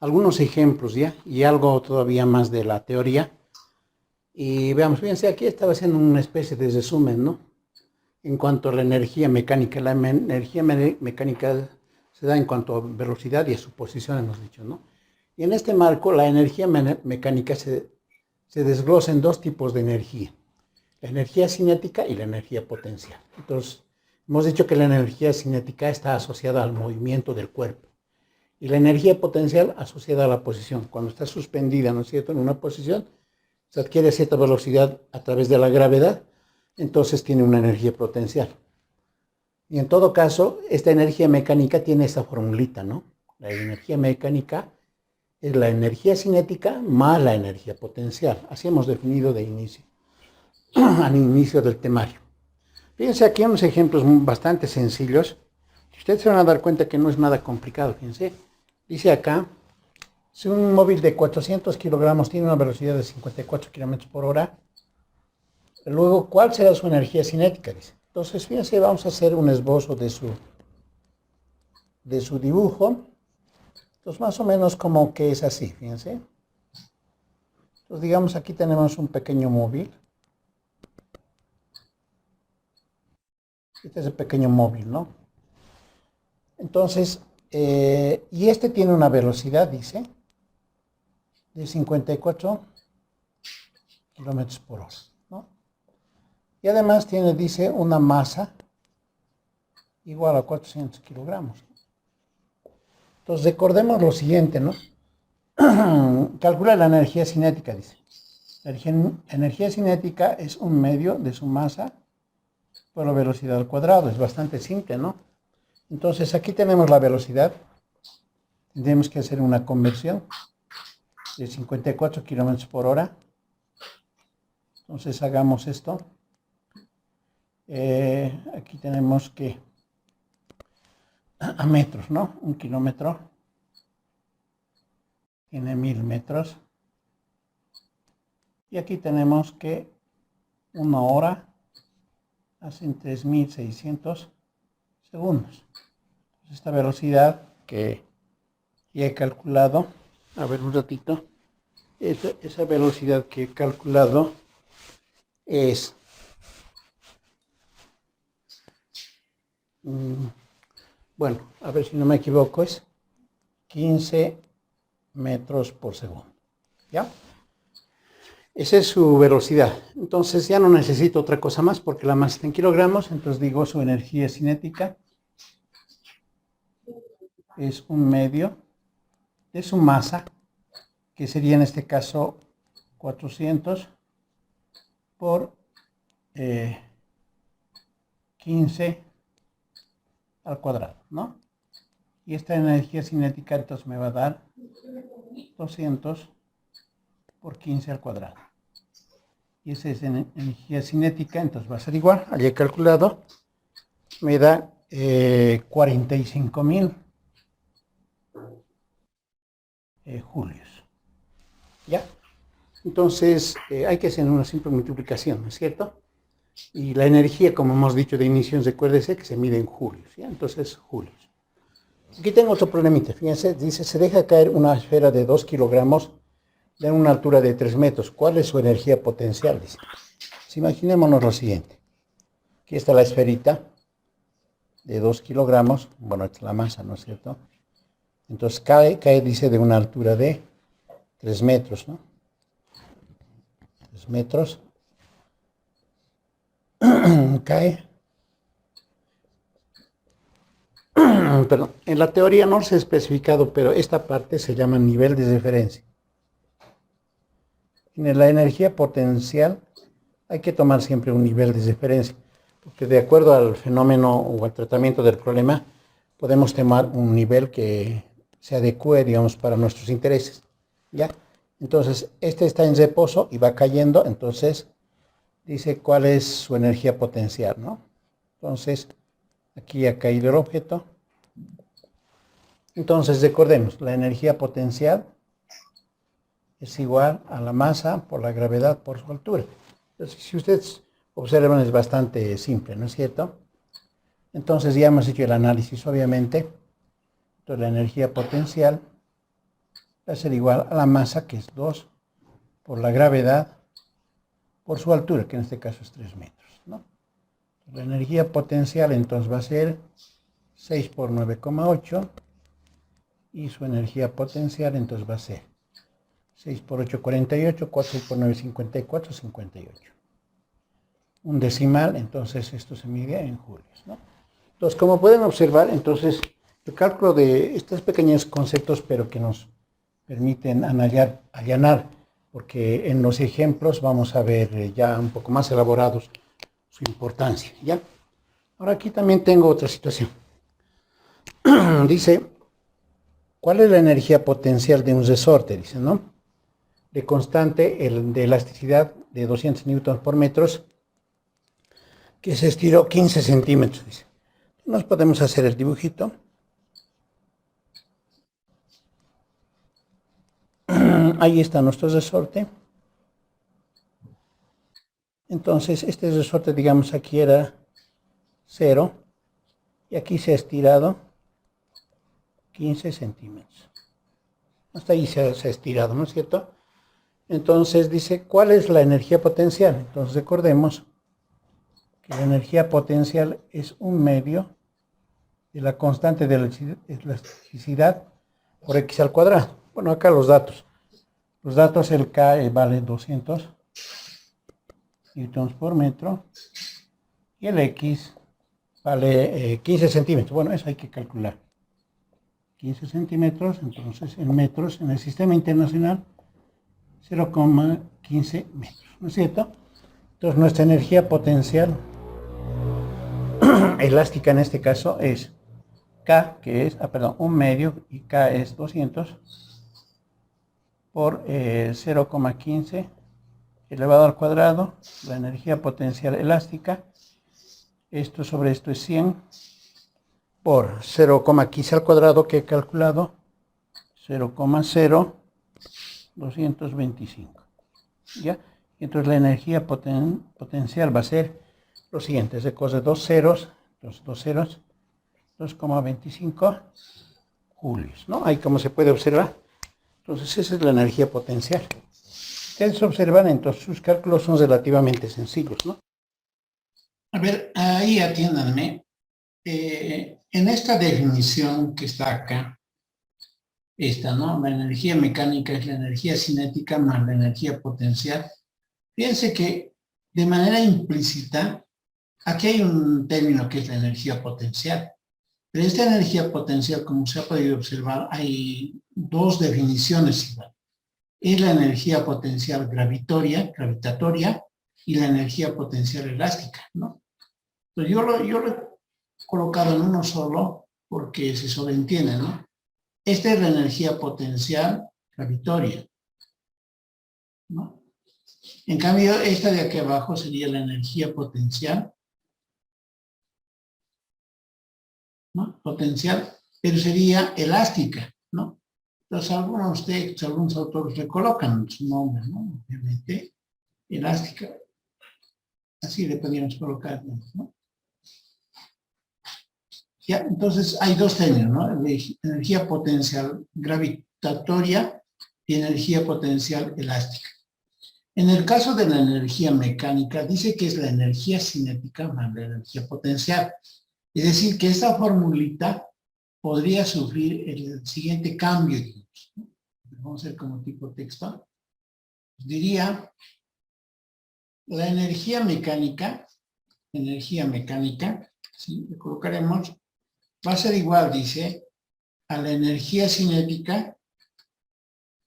algunos ejemplos, ¿ya? Y algo todavía más de la teoría. Y veamos, fíjense, aquí estaba haciendo una especie de resumen, ¿no? En cuanto a la energía mecánica. Mecánica se da en cuanto a velocidad y a su posición, hemos dicho, ¿no? Y en este marco, la energía mecánica se desglosa en dos tipos de energía. La energía cinética y la energía potencial. Entonces, hemos dicho que la energía cinética está asociada al movimiento del cuerpo y la energía potencial asociada a la posición. Cuando está suspendida, ¿no es cierto?, en una posición, se adquiere cierta velocidad a través de la gravedad, entonces tiene una energía potencial. Y en todo caso, esta energía mecánica tiene esta formulita, ¿no? La energía mecánica es la energía cinética más la energía potencial. Así hemos definido de inicio, al inicio del temario. Fíjense aquí unos ejemplos bastante sencillos. Ustedes se van a dar cuenta que no es nada complicado, fíjense. Dice acá, si un móvil de 400 kilogramos tiene una velocidad de 54 kilómetros por hora, luego, ¿cuál será su energía cinética? Dice. Entonces, fíjense, vamos a hacer un esbozo de su dibujo. Entonces, más o menos como que es así, fíjense. Entonces, digamos, aquí tenemos un pequeño móvil. Este es el pequeño móvil, ¿no? Entonces, y este tiene una velocidad, dice, de 54 kilómetros por hora, ¿no? Y además tiene, dice, una masa igual a 400 kilogramos. Entonces, recordemos lo siguiente, ¿no? Calcula la energía cinética, dice. La energía cinética es un medio de su masa por la velocidad al cuadrado. Es bastante simple, ¿no? Entonces, aquí tenemos la velocidad. Tendremos que hacer una conversión de 54 kilómetros por hora. Entonces, hagamos esto. Aquí tenemos que a metros, ¿no? Un kilómetro tiene 1000 metros. Y aquí tenemos que una hora hacen 3600 segundos. Esta velocidad que ya he calculado, a ver un ratito, esa velocidad que he calculado es bueno, a ver si no me equivoco, es 15 metros por segundo, ¿ya? Esa es su velocidad. Entonces ya no necesito otra cosa más porque la masa está en kilogramos. Entonces digo su energía cinética es un medio de su masa, que sería en este caso 400 por 15 al cuadrado, ¿no? Y esta energía cinética entonces me va a dar 200 por 15 al cuadrado. Y esa es energía cinética, entonces va a ser igual, allí he calculado, me da 45.000 julios. ¿Ya? Entonces hay que hacer una simple multiplicación, ¿no es cierto? Y la energía, como hemos dicho de inicio, recuérdese que se mide en julios, ¿ya? Entonces, julios. Aquí tengo otro problemita, fíjense, dice, se deja caer una esfera de 2 kilogramos de una altura de 3 metros. ¿Cuál es su energía potencial? Dice. Pues imaginémonos lo siguiente. Aquí está la esferita de 2 kilogramos, bueno, es la masa, ¿no es cierto? Entonces cae, dice, de una altura de 3 metros, ¿no? 3 metros. Cae. Perdón, en la teoría no se ha especificado, pero esta parte se llama nivel de referencia. En la energía potencial hay que tomar siempre un nivel de referencia, porque de acuerdo al fenómeno o al tratamiento del problema, podemos tomar un nivel que se adecue, digamos, para nuestros intereses, ¿ya? Entonces, este está en reposo y va cayendo, entonces dice cuál es su energía potencial, ¿no? Entonces, aquí ha caído el objeto. Entonces, recordemos, la energía potencial es igual a la masa por la gravedad por su altura. Entonces, si ustedes observan, es bastante simple, ¿no es cierto? Entonces, ya hemos hecho el análisis, obviamente. Entonces, la energía potencial va a ser igual a la masa, que es 2, por la gravedad, por su altura, que en este caso es 3 metros, ¿no? La energía potencial entonces va a ser 6 por 9,8 y su energía potencial entonces va a ser 6 por 8, 48, 4 por 9, 54, 58. Un decimal, entonces esto se mide en julios, ¿no? Entonces, como pueden observar, entonces el cálculo de estos pequeños conceptos, pero que nos permiten allanar, porque en los ejemplos vamos a ver ya un poco más elaborados su importancia, ¿ya? Ahora aquí también tengo otra situación. Dice, ¿cuál es la energía potencial de un resorte? Dice, ¿no? De constante de elasticidad de 200 newtons por metros, que se estiró 15 centímetros, dice. Nos podemos hacer el dibujito. Ahí está nuestro resorte. Entonces, este resorte, digamos, aquí era 0. Y aquí se ha estirado 15 centímetros. Hasta ahí se ha estirado, ¿no es cierto? Entonces dice, ¿cuál es la energía potencial? Entonces recordemos que la energía potencial es un medio de la constante de elasticidad por x al cuadrado. Bueno, acá los datos. Los datos, el K vale 200 newtons por metro y el X vale 15 centímetros. Bueno, eso hay que calcular. 15 centímetros, entonces en metros, en el sistema internacional, 0,15 metros, ¿no es cierto? Entonces nuestra energía potencial elástica en este caso es K, que es, un medio, y K es 200 por 0,15 elevado al cuadrado, la energía potencial elástica, esto sobre esto es 100, por 0,15 al cuadrado, que he calculado 0,0225. ¿Ya? Entonces la energía potencial va a ser lo siguiente, se coge dos ceros, 2,25 julios, ¿no? Ahí como se puede observar. Entonces esa es la energía potencial. Ustedes observan, entonces sus cálculos son relativamente sencillos, ¿no? A ver, ahí atiéndanme. En esta definición que está acá, ¿no? La energía mecánica es la energía cinética más la energía potencial. Fíjense que de manera implícita, aquí hay un término que es la energía potencial. Pero esta energía potencial, como se ha podido observar, hay dos definiciones. Es la energía potencial gravitatoria, y la energía potencial elástica, ¿no? Entonces yo lo he colocado en uno solo porque se sobreentiende, ¿no? Esta es la energía potencial gravitatoria, ¿no? En cambio, esta de aquí abajo sería la energía potencial, ¿no? Potencial, pero sería elástica, ¿no? Entonces, algunos textos, algunos autores le colocan su nombre, ¿no? Obviamente, elástica. Así le podríamos colocar, ¿no? Ya, entonces, hay dos términos, ¿no? Energía potencial gravitatoria y energía potencial elástica. En el caso de la energía mecánica, dice que es la energía cinética más la energía potencial. Es decir, que esta formulita podría sufrir el siguiente cambio, digamos, ¿no? Vamos a ver como tipo texto. Diría, la energía mecánica, ¿sí? Le colocaremos, va a ser igual, dice, a la energía cinética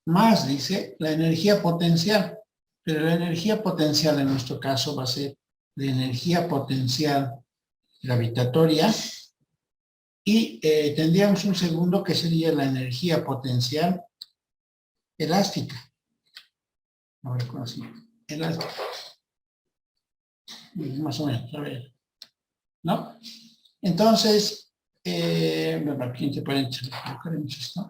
más, dice, la energía potencial. Pero la energía potencial en nuestro caso va a ser la energía potencial gravitatoria y tendríamos un segundo que sería la energía potencial elástica. Ahora con así, elástica. Más o menos, a ver, ¿no? Entonces, aquí entre paréntesis, colocaremos esto.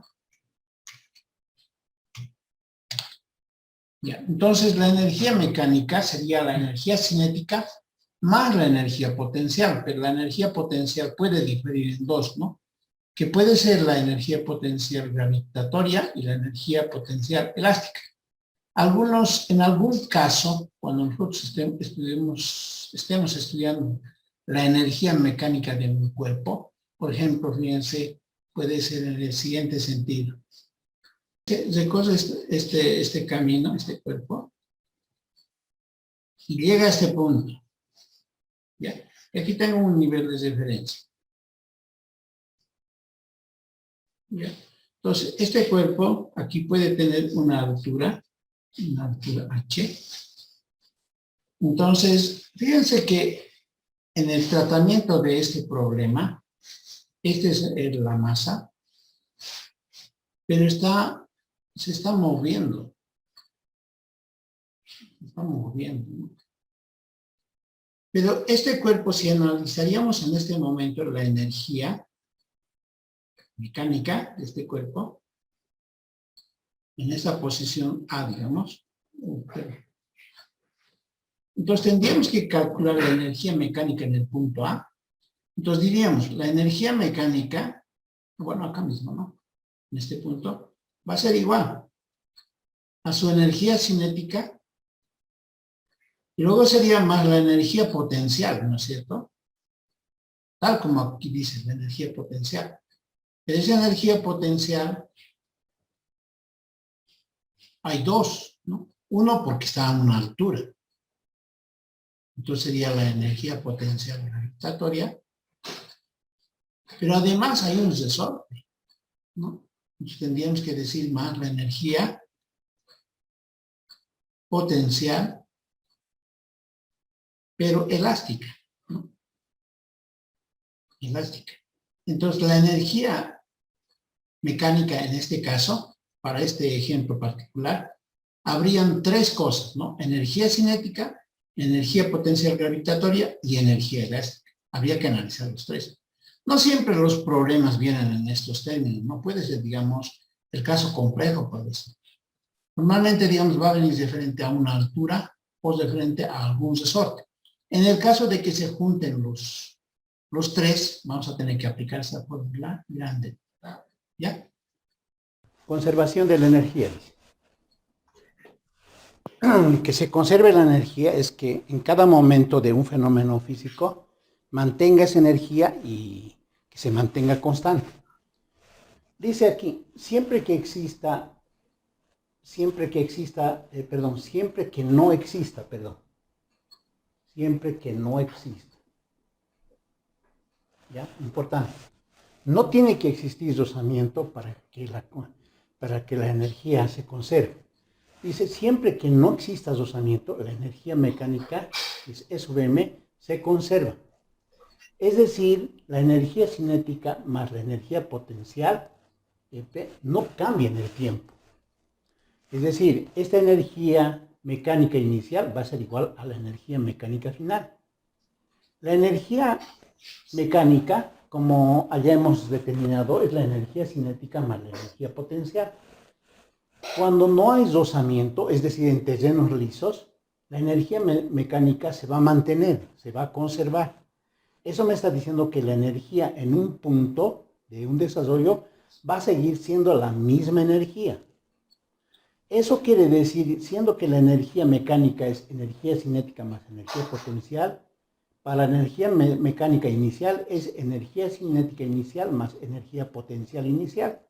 Ya, entonces la energía mecánica sería la energía cinética más la energía potencial, pero la energía potencial puede diferir en dos, ¿no? que puede ser la energía potencial gravitatoria y la energía potencial elástica. En algún caso, cuando nosotros estemos estudiando la energía mecánica de un cuerpo, por ejemplo, fíjense, puede ser en el siguiente sentido. Recorre este camino, este cuerpo, y llega a este punto. ¿Ya? Y aquí tengo un nivel de referencia. ¿Ya? Entonces, este cuerpo aquí puede tener una altura H. Entonces, fíjense que en el tratamiento de este problema, esta es la masa, pero se está moviendo. Se está moviendo, ¿no? Pero este cuerpo, si analizaríamos en este momento la energía mecánica de este cuerpo, en esa posición A, digamos, entonces tendríamos que calcular la energía mecánica en el punto A. Entonces diríamos, la energía mecánica, bueno, acá mismo, ¿no? En este punto, va a ser igual a su energía cinética, y luego sería más la energía potencial, ¿no es cierto? Tal como aquí dice, la energía potencial. Pero esa energía potencial, hay dos, ¿no? Uno porque está a una altura. Entonces sería la energía potencial gravitatoria. Pero además hay un resorte, ¿no? Entonces tendríamos que decir más la energía potencial, pero elástica, ¿no? Elástica. Entonces la energía mecánica en este caso, para este ejemplo particular, habrían tres cosas, ¿no? Energía cinética, energía potencial gravitatoria y energía elástica. Habría que analizar los tres. No siempre los problemas vienen en estos términos, no puede ser, digamos, el caso complejo, puede ser. Normalmente, digamos, va a venir de frente a una altura o de frente a algún resorte. En el caso de que se junten los tres, vamos a tener que aplicar esa fórmula grande. ¿Ya? Conservación de la energía. Que se conserve la energía es que en cada momento de un fenómeno físico mantenga esa energía y que se mantenga constante. Dice aquí, siempre que no exista, ¿ya? Importante. No tiene que existir rozamiento para que la energía se conserve. Dice, siempre que no exista rozamiento, la energía mecánica, E sobre m, se conserva. Es decir, la energía cinética más la energía potencial, EP, no cambia en el tiempo. Es decir, esta energía mecánica inicial va a ser igual a la energía mecánica final. La energía mecánica, como ya hemos determinado, es la energía cinética más la energía potencial. Cuando no hay rozamiento, es decir, en terrenos lisos, la energía mecánica se va a mantener, se va a conservar. Eso me está diciendo que la energía en un punto de un desarrollo va a seguir siendo la misma energía. Eso quiere decir, siendo que la energía mecánica es energía cinética más energía potencial, para la energía mecánica inicial es energía cinética inicial más energía potencial inicial.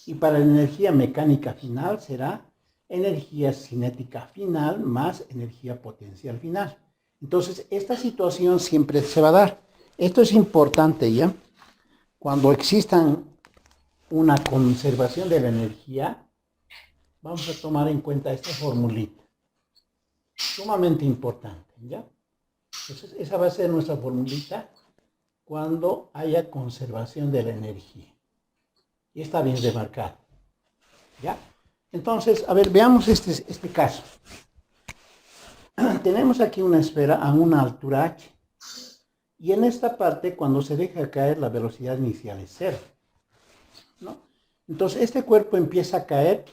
Y para la energía mecánica final será energía cinética final más energía potencial final. Entonces, esta situación siempre se va a dar. Esto es importante, ¿ya? Cuando existan una conservación de la energía, vamos a tomar en cuenta esta formulita. Sumamente importante, ¿ya? Entonces, esa va a ser nuestra formulita cuando haya conservación de la energía. Y está bien remarcado, ¿ya? Entonces, a ver, veamos este caso. Tenemos aquí una esfera a una altura h. Y en esta parte, cuando se deja caer, la velocidad inicial es 0, ¿no? Entonces, este cuerpo empieza a caer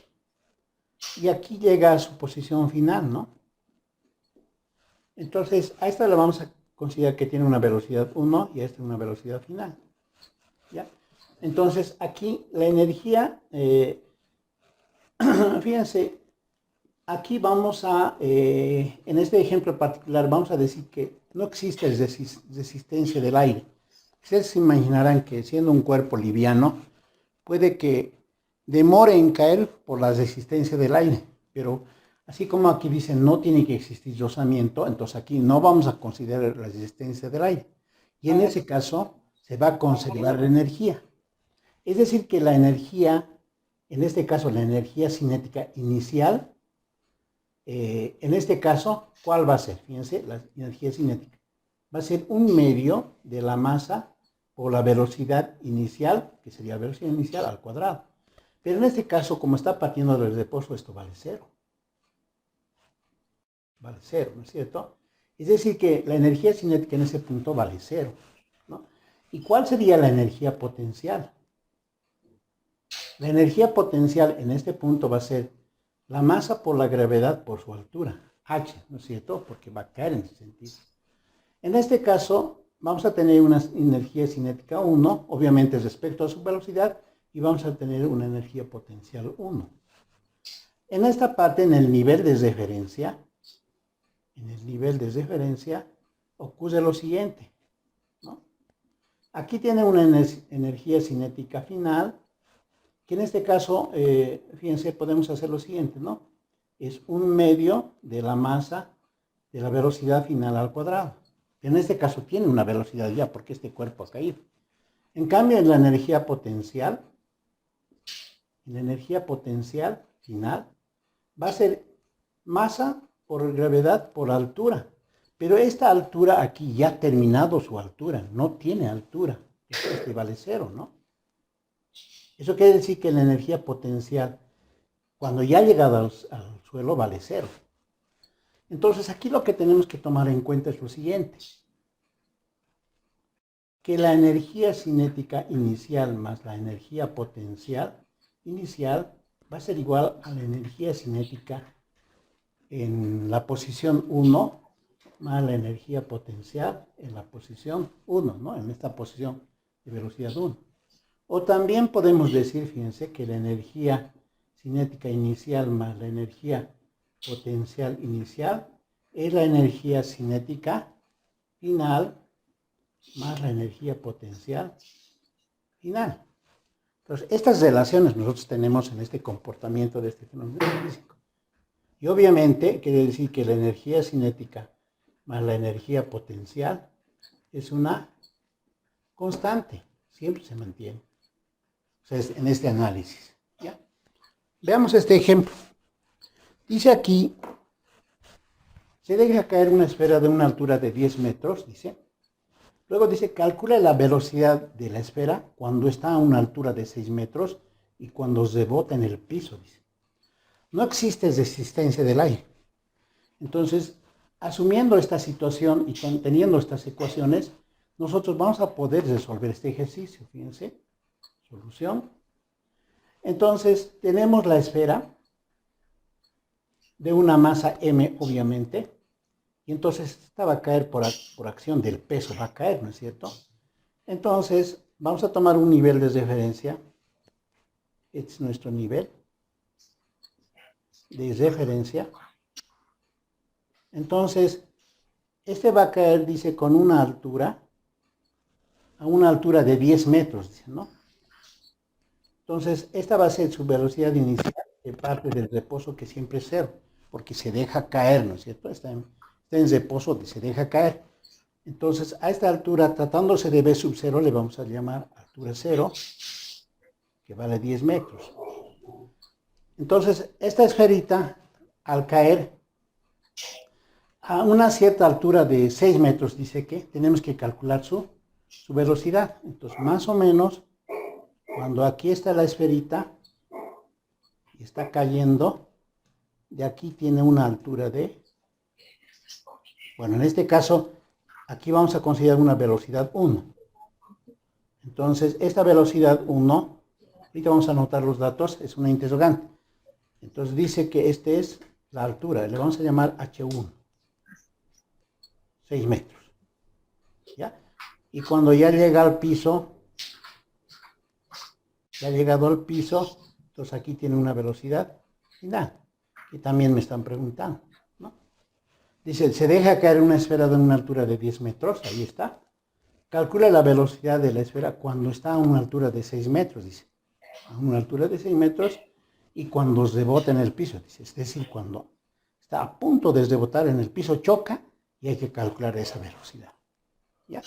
y aquí llega a su posición final, ¿no? Entonces, a esta la vamos a considerar que tiene una velocidad 1 y a esta una velocidad final, ¿ya? Entonces, aquí la energía, fíjense, aquí vamos a, en este ejemplo particular, vamos a decir que no existe resistencia del aire. Ustedes se imaginarán que siendo un cuerpo liviano, puede que demore en caer por la resistencia del aire, pero así como aquí dicen no tiene que existir rozamiento, entonces aquí no vamos a considerar la resistencia del aire. Y en ese caso se va a conservar la energía. Es decir, que la energía, en este caso la energía cinética inicial, en este caso, ¿cuál va a ser? Fíjense, la energía cinética. Va a ser un medio de la masa por la velocidad inicial, que sería la velocidad inicial al cuadrado. Pero en este caso, como está partiendo del reposo, esto vale cero. Vale cero, ¿no es cierto? Es decir, que la energía cinética en ese punto vale cero, ¿no? ¿Y cuál sería la energía potencial? La energía potencial en este punto va a ser la masa por la gravedad por su altura, h, ¿no es cierto? Porque va a caer en ese sentido. En este caso, vamos a tener una energía cinética 1, obviamente respecto a su velocidad, y vamos a tener una energía potencial 1. En esta parte, en el nivel de referencia, ocurre lo siguiente, ¿no? Aquí tiene una energía cinética final, que en este caso, fíjense, podemos hacer lo siguiente, ¿no? Es un medio de la masa de la velocidad final al cuadrado. En este caso tiene una velocidad ya, porque este cuerpo ha caído. En cambio, en la energía potencial final, va a ser masa por gravedad por altura. Pero esta altura aquí ya ha terminado su altura, no tiene altura. Este vale cero, ¿no? Eso quiere decir que la energía potencial, cuando ya ha llegado al suelo, vale cero. Entonces, aquí lo que tenemos que tomar en cuenta es lo siguiente. Que la energía cinética inicial más la energía potencial inicial va a ser igual a la energía cinética en la posición 1 más la energía potencial en la posición 1, ¿no? En esta posición de velocidad 1. O también podemos decir, fíjense, que la energía cinética inicial más la energía potencial inicial es la energía cinética final más la energía potencial final. Entonces, estas relaciones nosotros tenemos en este comportamiento de este fenómeno físico. Y obviamente quiere decir que la energía cinética más la energía potencial es una constante, siempre se mantiene. O sea, en este análisis, ¿ya? Veamos este ejemplo. Dice aquí, se deja caer una esfera de una altura de 10 metros, dice. Luego dice, calcula la velocidad de la esfera cuando está a una altura de 6 metros y cuando rebota en el piso, dice. No existe resistencia del aire. Entonces, asumiendo esta situación y teniendo estas ecuaciones, nosotros vamos a poder resolver este ejercicio. Fíjense, solución. Entonces, tenemos la esfera de una masa m, obviamente, y entonces esta va a caer por acción del peso, va a caer, ¿no es cierto? Entonces, vamos a tomar un nivel de referencia. Este es nuestro nivel de referencia. Entonces, este va a caer, dice, con una altura, a una altura de 10 metros, dice, ¿no? Entonces, esta va a ser su velocidad inicial de parte del reposo, que siempre es cero, porque se deja caer, ¿no es cierto? Está en reposo, se deja caer. Entonces, a esta altura, tratándose de B sub 0, le vamos a llamar altura 0, que vale 10 metros. Entonces, esta esferita, al caer a una cierta altura de 6 metros, dice que tenemos que calcular su velocidad. Entonces, más o menos, cuando aquí está la esferita y está cayendo, de aquí tiene una altura de, bueno, en este caso, aquí vamos a considerar una velocidad 1. Entonces, esta velocidad 1, ahorita vamos a anotar los datos, es una interrogante. Entonces dice que esta es la altura, le vamos a llamar H1, 6 metros. ¿Ya? Y cuando ya llega al piso, ya ha llegado al piso, entonces aquí tiene una velocidad final, que también me están preguntando, ¿no? Dice, se deja caer una esfera de una altura de 10 metros, ahí está. Calcula la velocidad de la esfera cuando está a una altura de 6 metros, dice. A una altura de 6 metros y cuando rebota en el piso, dice. Es decir, cuando está a punto de rebotar en el piso, choca y hay que calcular esa velocidad. ¿Ya?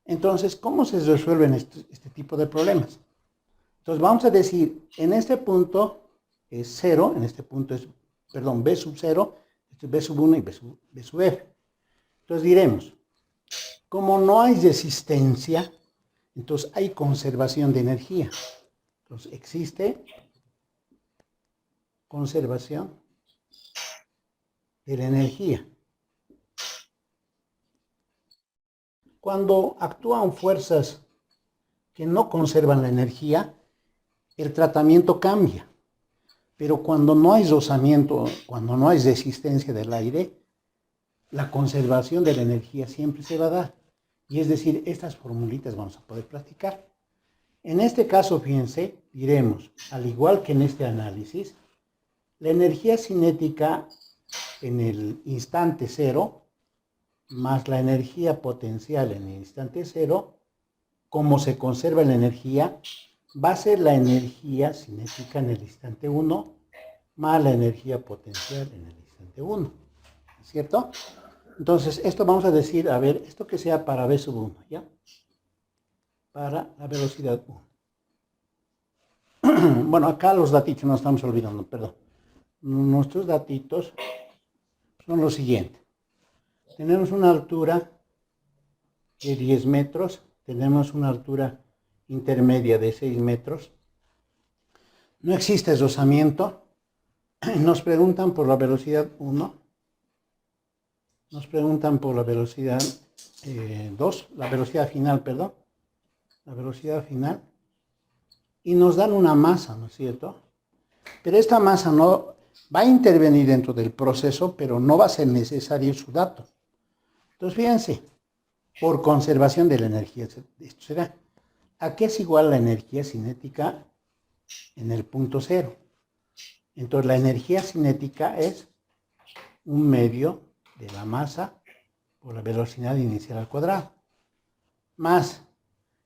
Entonces, ¿cómo se resuelven este tipo de problemas? Entonces, vamos a decir, en este punto es 0, en este punto es, perdón, B sub 0, este es B sub 1 y B sub F. Entonces diremos, como no hay resistencia, entonces hay conservación de energía. Entonces existe conservación de la energía. Cuando actúan fuerzas que no conservan la energía, el tratamiento cambia. Pero cuando no hay rozamiento, cuando no hay resistencia del aire, la conservación de la energía siempre se va a dar. Y es decir, estas formulitas vamos a poder practicar. En este caso, fíjense, diremos, al igual que en este análisis, la energía cinética en el instante cero más la energía potencial en el instante cero, como se conserva la energía, va a ser la energía cinética en el instante 1 más la energía potencial en el instante 1, ¿cierto? Entonces, esto vamos a decir, a ver, esto que sea para V sub 1, ¿ya? Para la velocidad 1. Bueno, acá los datitos nos estamos olvidando, perdón. Nuestros datitos son los siguientes. Tenemos una altura de 10 metros, tenemos una altura intermedia de 6 metros. No existe rozamiento. Nos preguntan por la velocidad 1. Nos preguntan por la velocidad 2, la velocidad final, perdón. La velocidad final. Y nos dan una masa, ¿no es cierto? Pero esta masa no va a intervenir dentro del proceso, pero no va a ser necesario su dato. Entonces, fíjense, por conservación de la energía, esto será. ¿A qué es igual la energía cinética en el punto cero? Entonces, la energía cinética es 1/2 de la masa por la velocidad inicial al cuadrado, más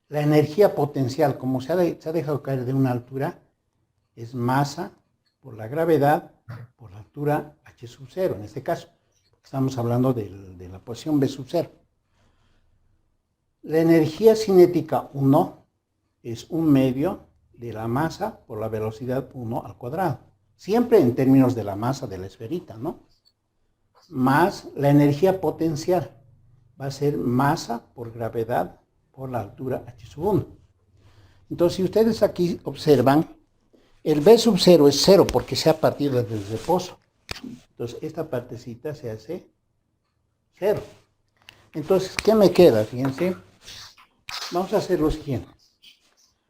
la energía potencial, como se ha dejado caer de una altura, es masa por la gravedad por la altura h sub 0, en este caso. Estamos hablando de la posición B sub 0. La energía cinética 1 es 1/2 de la masa por la velocidad 1 al cuadrado. Siempre en términos de la masa de la esferita, ¿no? Más la energía potencial. Va a ser masa por gravedad por la altura h sub 1. Entonces, si ustedes aquí observan, el B sub 0 es 0 porque se ha partido desde el reposo. Entonces, esta partecita se hace 0. Entonces, ¿qué me queda? Fíjense. Vamos a hacer lo siguiente.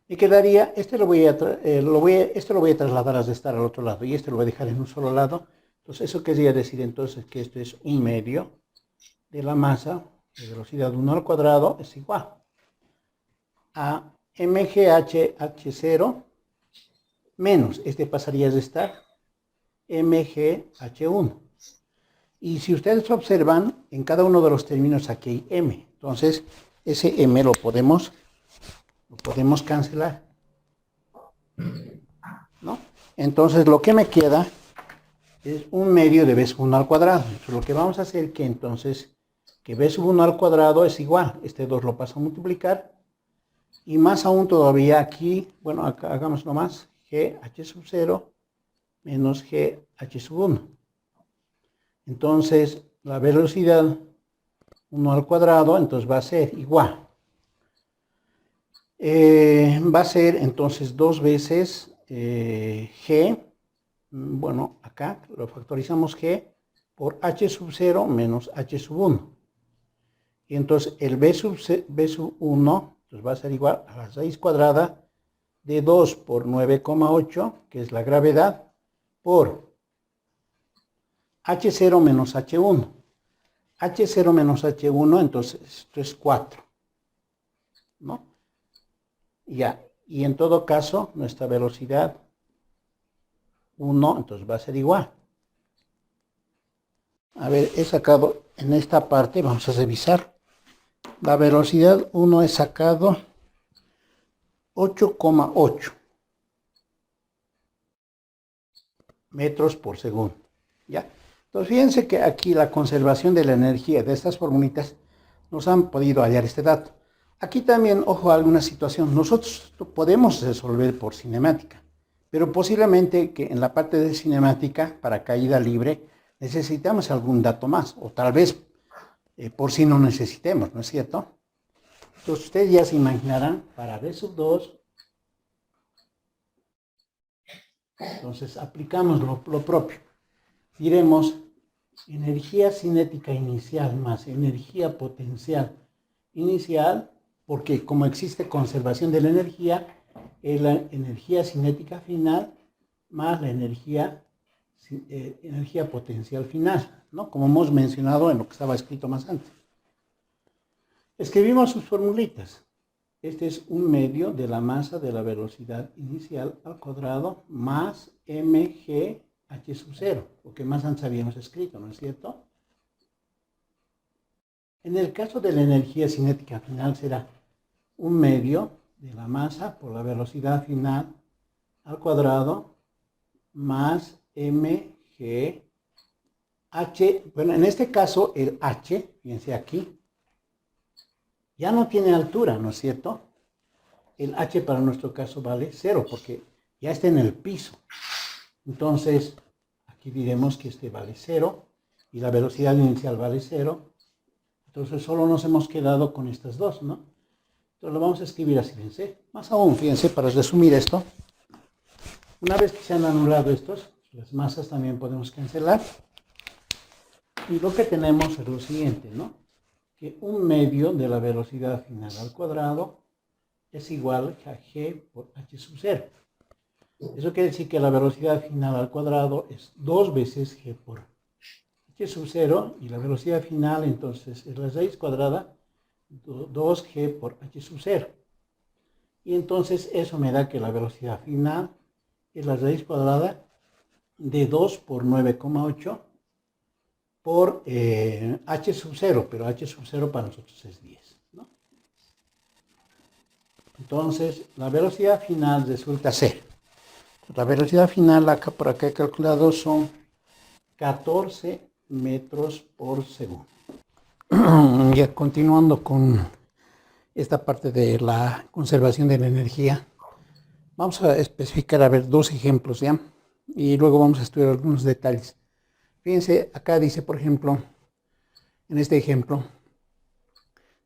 Me quedaría, este lo voy a trasladar a estar al otro lado y este lo voy a dejar en un solo lado. Entonces, eso querría decir entonces que esto es 1/2 de la masa de velocidad 1 al cuadrado es igual a mgh0 menos, este pasaría a restar, mgh1. Y si ustedes observan, en cada uno de los términos aquí hay m. Entonces, ese m lo podemos cancelar, ¿no? Entonces, lo que me queda es 1/2 de b sub 1 al cuadrado. Entonces, lo que vamos a hacer es que entonces, que b sub 1 al cuadrado es igual, este 2 lo paso a multiplicar, y más aún todavía aquí, bueno, acá hagamos nomás, gh sub 0 menos gh sub 1. Entonces, la velocidad 1 al cuadrado, entonces va a ser igual. Va a ser entonces 2 veces g, bueno, acá lo factorizamos g por h sub 0 menos h sub 1. Y entonces el b sub 1 entonces va a ser igual a la raíz cuadrada de 2 por 9,8, que es la gravedad, por h0 menos h1. h0 menos h1, entonces esto es 4, ¿no? Ya, Y en todo caso, nuestra velocidad 1, entonces va a ser igual. A ver, he sacado en esta parte, vamos a revisar. La velocidad 1 he sacado 8,8 metros por segundo. ¿Ya? Entonces fíjense que aquí la conservación de la energía de estas formulitas nos han podido hallar este dato. Aquí también, ojo, alguna situación. Nosotros lo podemos resolver por cinemática, pero posiblemente que en la parte de cinemática, para caída libre, necesitamos algún dato más, o tal vez por si no necesitemos, ¿no es cierto? Entonces ustedes ya se imaginarán, para B sub 2, entonces aplicamos lo propio. Diremos energía cinética inicial más energía potencial inicial, porque como existe conservación de la energía, es la energía cinética final más la energía potencial final, ¿no? Como hemos mencionado en lo que estaba escrito más antes. Escribimos sus formulitas. Este es un medio de la masa de la velocidad inicial al cuadrado más mg h sub 0, lo que más antes habíamos escrito, ¿no es cierto? En el caso de la energía cinética final será un medio de la masa por la velocidad final al cuadrado más mg h. Bueno, en este caso el h, fíjense aquí, ya no tiene altura, ¿no es cierto? El h para nuestro caso vale 0 porque ya está en el piso. Entonces, aquí diremos que este vale 0 y la velocidad inicial vale 0. Entonces, solo nos hemos quedado con estas dos, ¿no? Entonces, lo vamos a escribir así, fíjense. Más aún, fíjense, para resumir esto, una vez que se han anulado estos, las masas también podemos cancelar. Y lo que tenemos es lo siguiente, ¿no? Que un medio de la velocidad final al cuadrado es igual a g por h sub 0. Eso quiere decir que la velocidad final al cuadrado es 2 veces g por h sub 0 y la velocidad final entonces es la raíz cuadrada 2g por h sub 0. Y entonces eso me da que la velocidad final es la raíz cuadrada de 2 por 9,8 por h sub 0, pero h sub 0 para nosotros es 10, ¿no? Entonces, la velocidad final resulta ser, la velocidad final acá por acá he calculado son 14 metros por segundo. Ya continuando con esta parte de la conservación de la energía, vamos a especificar, a ver, dos ejemplos, ¿ya? Y luego vamos a estudiar algunos detalles. Fíjense, acá dice, por ejemplo, en este ejemplo,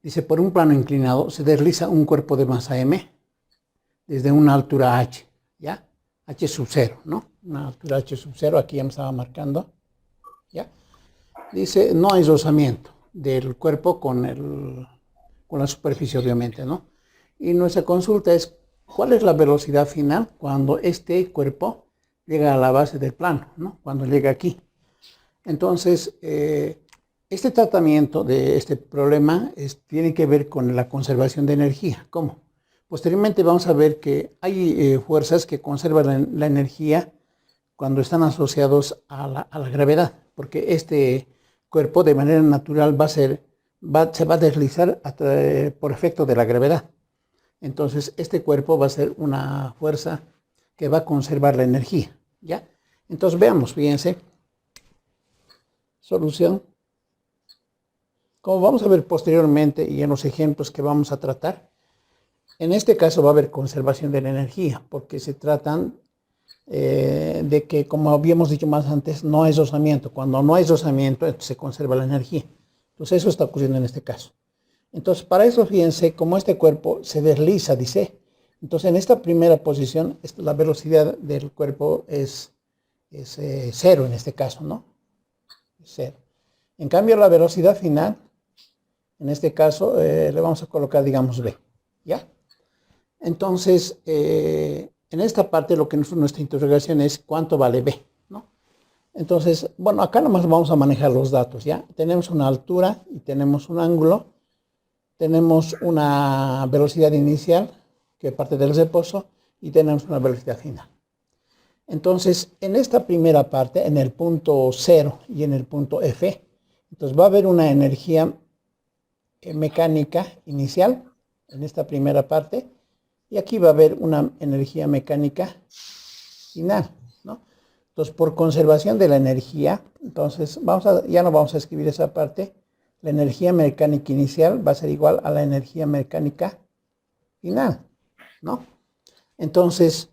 dice, por un plano inclinado se desliza un cuerpo de masa m desde una altura h, ¿ya? H sub 0, ¿no? Una altura h sub 0, aquí ya me estaba marcando, ¿ya? Dice, no hay rozamiento del cuerpo con la superficie, obviamente, ¿no? Y nuestra consulta es, ¿cuál es la velocidad final cuando este cuerpo llega a la base del plano, ¿no? Cuando llega aquí. Entonces, este tratamiento de este problema tiene que ver con la conservación de energía. ¿Cómo? Posteriormente vamos a ver que hay fuerzas que conservan la energía cuando están asociados a la gravedad, porque este cuerpo de manera natural se va a deslizar por efecto de la gravedad. Entonces, este cuerpo va a ser una fuerza que va a conservar la energía, ¿ya? Entonces, veamos, fíjense. Solución. Como vamos a ver posteriormente y en los ejemplos que vamos a tratar, en este caso va a haber conservación de la energía, porque se tratan de que, como habíamos dicho más antes, no hay rozamiento. Cuando no hay rozamiento, se conserva la energía. Entonces, eso está ocurriendo en este caso. Entonces, para eso, fíjense, como este cuerpo se desliza, dice, entonces en esta primera posición, la velocidad del cuerpo es 0 en este caso, ¿no? 0. En cambio, la velocidad final, en este caso, le vamos a colocar, digamos, b, ¿ya? Entonces, en esta parte, nuestra interrogación es cuánto vale b, ¿no? Entonces, bueno, acá nomás vamos a manejar los datos, ¿ya? Tenemos una altura y tenemos un ángulo, tenemos una velocidad inicial, que parte del reposo, y tenemos una velocidad final. Entonces, en esta primera parte, en el punto 0 y en el punto F, entonces va a haber una energía mecánica inicial en esta primera parte, y aquí va a haber una energía mecánica final, ¿no? Entonces, por conservación de la energía, entonces ya no vamos a escribir esa parte. La energía mecánica inicial va a ser igual a la energía mecánica final, ¿no? Entonces,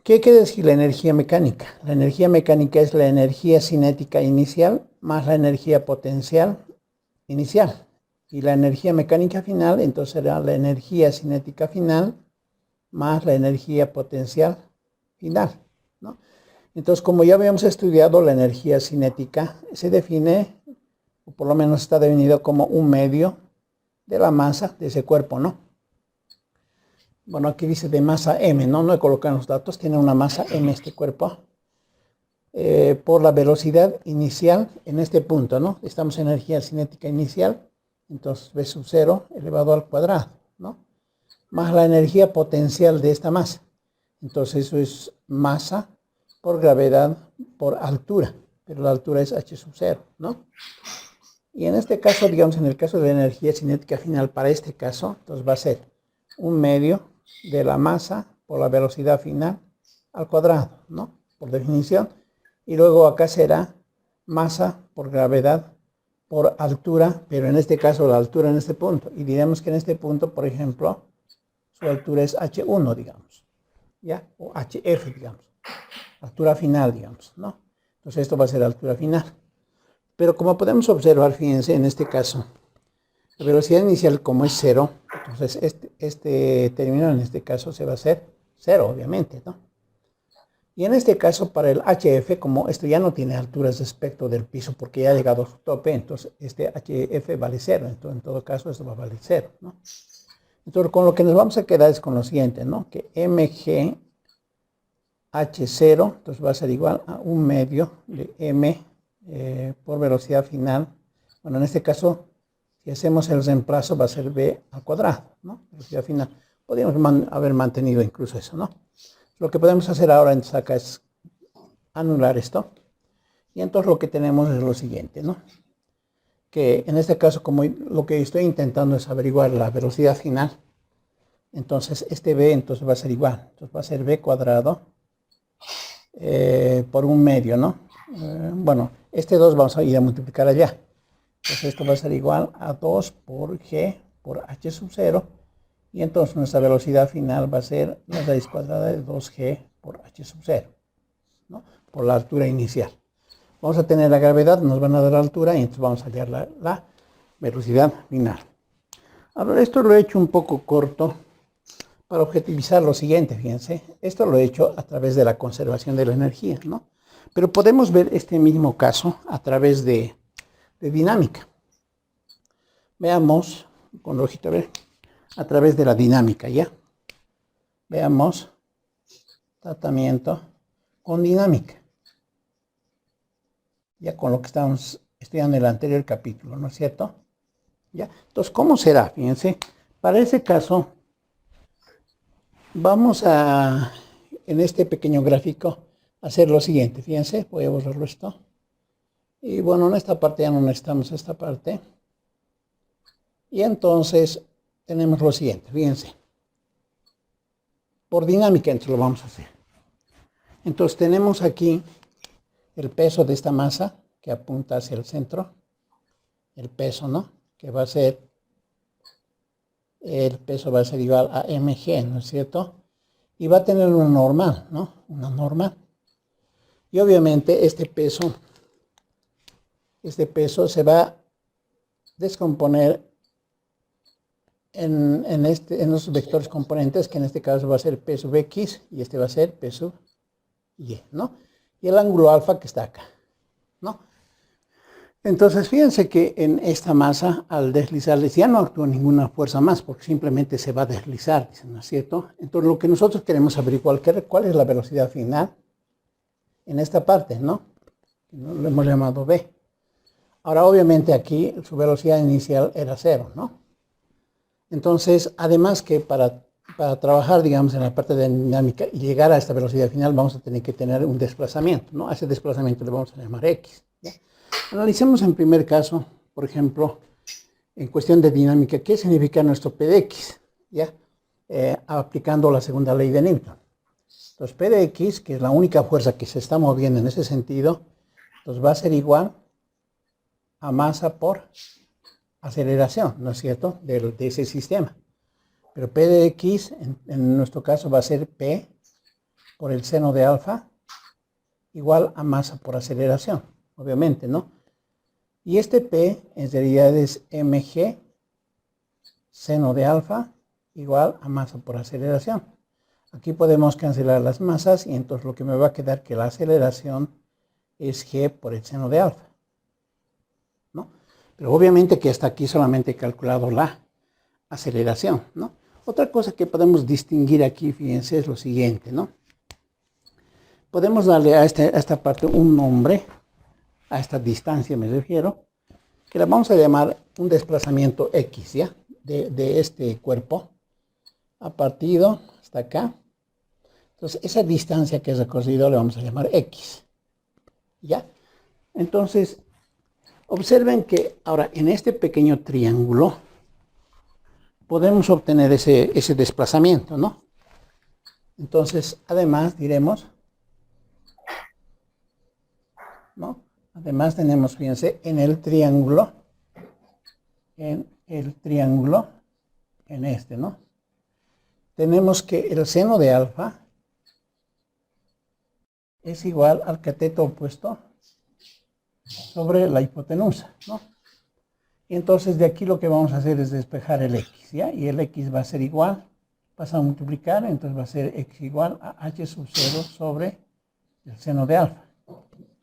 ¿qué quiere decir la energía mecánica? La energía mecánica es la energía cinética inicial más la energía potencial inicial. Y la energía mecánica final, entonces será la energía cinética final más la energía potencial final, ¿no? Entonces, como ya habíamos estudiado, la energía cinética se define, o por lo menos está definido como un medio de la masa de ese cuerpo, ¿no? Bueno, aquí dice de masa M, ¿no? No he colocado los datos, tiene una masa M este cuerpo. Por la velocidad inicial en este punto, ¿no? Estamos en energía cinética inicial, entonces V sub 0 elevado al cuadrado, ¿no? Más la energía potencial de esta masa. Entonces eso es masa por gravedad por altura, pero la altura es h sub 0, ¿no? Y en este caso, digamos, en el caso de la energía cinética final, para este caso, entonces va a ser un medio de la masa por la velocidad final al cuadrado, ¿no? Por definición. Y luego acá será masa por gravedad por altura, pero en este caso la altura en este punto. Y diremos que en este punto, por ejemplo, su altura es h1, digamos, ¿ya? O hf, digamos. Altura final, digamos, ¿no? Entonces esto va a ser altura final. Pero como podemos observar, fíjense, en este caso, la velocidad inicial como es 0, entonces este término en este caso se va a hacer 0, obviamente, ¿no? Y en este caso, para el HF, como esto ya no tiene alturas respecto del piso porque ya ha llegado a su tope, entonces este HF vale 0. Entonces, en todo caso, esto va a valer 0, ¿no? Entonces, con lo que nos vamos a quedar es con lo siguiente, ¿no? Que mg H0, entonces va a ser igual a un medio de m por velocidad final. Bueno, en este caso, si hacemos el reemplazo, va a ser b al cuadrado, ¿no? Velocidad final. Podríamos haber mantenido incluso eso, ¿no? Lo que podemos hacer ahora entonces acá es anular esto. Y entonces lo que tenemos es lo siguiente, ¿no? Que en este caso, como lo que estoy intentando es averiguar la velocidad final, entonces este b entonces va a ser igual. Entonces va a ser b cuadrado por un medio, ¿no? Bueno, este 2 vamos a ir a multiplicar allá. Entonces esto va a ser igual a 2 por g por h sub 0. Y entonces nuestra velocidad final va a ser la raíz cuadrada de 2g por h sub 0, ¿no? Por la altura inicial. Vamos a tener la gravedad, nos van a dar la altura y entonces vamos a hallar la velocidad final. Ahora esto lo he hecho un poco corto para objetivizar lo siguiente, fíjense. Esto lo he hecho a través de la conservación de la energía, ¿no? Pero podemos ver este mismo caso a través de dinámica. Veamos, con la hojita, a ver, a través de la dinámica, ¿ya? Veamos tratamiento con dinámica. Ya con lo que estábamos estudiando en el anterior capítulo, ¿no es cierto? ¿Ya? Entonces, ¿cómo será? Fíjense, para ese caso, vamos a, en este pequeño gráfico, hacer lo siguiente. Fíjense, voy a borrarlo esto. Y bueno, en esta parte ya no necesitamos esta parte. Y entonces tenemos lo siguiente, fíjense. Por dinámica entonces lo vamos a hacer. Entonces tenemos aquí el peso de esta masa que apunta hacia el centro. El peso, ¿no? Que va a ser, el peso va a ser igual a mg, ¿no es cierto? Y va a tener una normal, ¿no? Una normal. Y obviamente este peso se va a descomponer en los vectores componentes, que en este caso va a ser P sub X y este va a ser P sub Y, ¿no? Y el ángulo alfa que está acá, ¿no? Entonces, fíjense que en esta masa, al deslizarles, ya no actúa ninguna fuerza más, porque simplemente se va a deslizar, ¿no es cierto? Entonces, lo que nosotros queremos averiguar, ¿cuál es la velocidad final en esta parte, ¿no? Lo hemos llamado B. Ahora, obviamente, aquí su velocidad inicial era 0, ¿no? Entonces, además que para para trabajar, digamos, en la parte de dinámica y llegar a esta velocidad final, vamos a tener que tener un desplazamiento, ¿no? A ese desplazamiento le vamos a llamar X, ¿ya? Analicemos en primer caso, por ejemplo, en cuestión de dinámica, ¿qué significa nuestro P de X? ¿Ya? Aplicando la segunda ley de Newton. Entonces, P de X, que es la única fuerza que se está moviendo en ese sentido, entonces va a ser igual a masa por aceleración, ¿no es cierto?, de ese sistema. Pero P de X, en nuestro caso, va a ser P por el seno de alfa igual a masa por aceleración, obviamente, ¿no? Y este P en realidad es mg seno de alfa igual a masa por aceleración. Aquí podemos cancelar las masas y entonces lo que me va a quedar que la aceleración es g por el seno de alfa, ¿no? Pero obviamente que hasta aquí solamente he calculado la aceleración, ¿no? Otra cosa que podemos distinguir aquí, fíjense, es lo siguiente, ¿no? Podemos darle a esta parte un nombre, a esta distancia me refiero, que la vamos a llamar un desplazamiento X, ¿ya? De este cuerpo a partido hasta acá. Entonces, esa distancia que es recorrido le vamos a llamar X, ¿ya? Entonces, observen que ahora en este pequeño triángulo podemos obtener ese desplazamiento, ¿no? Entonces, además diremos, ¿no? Además tenemos, fíjense, en el triángulo, en este, ¿no? Tenemos que el seno de alfa es igual al cateto opuesto sobre la hipotenusa, ¿no? Y entonces de aquí lo que vamos a hacer es despejar el X, ¿ya? Y el X va a ser igual, pasa a multiplicar, entonces va a ser X igual a H sub 0 sobre el seno de alfa,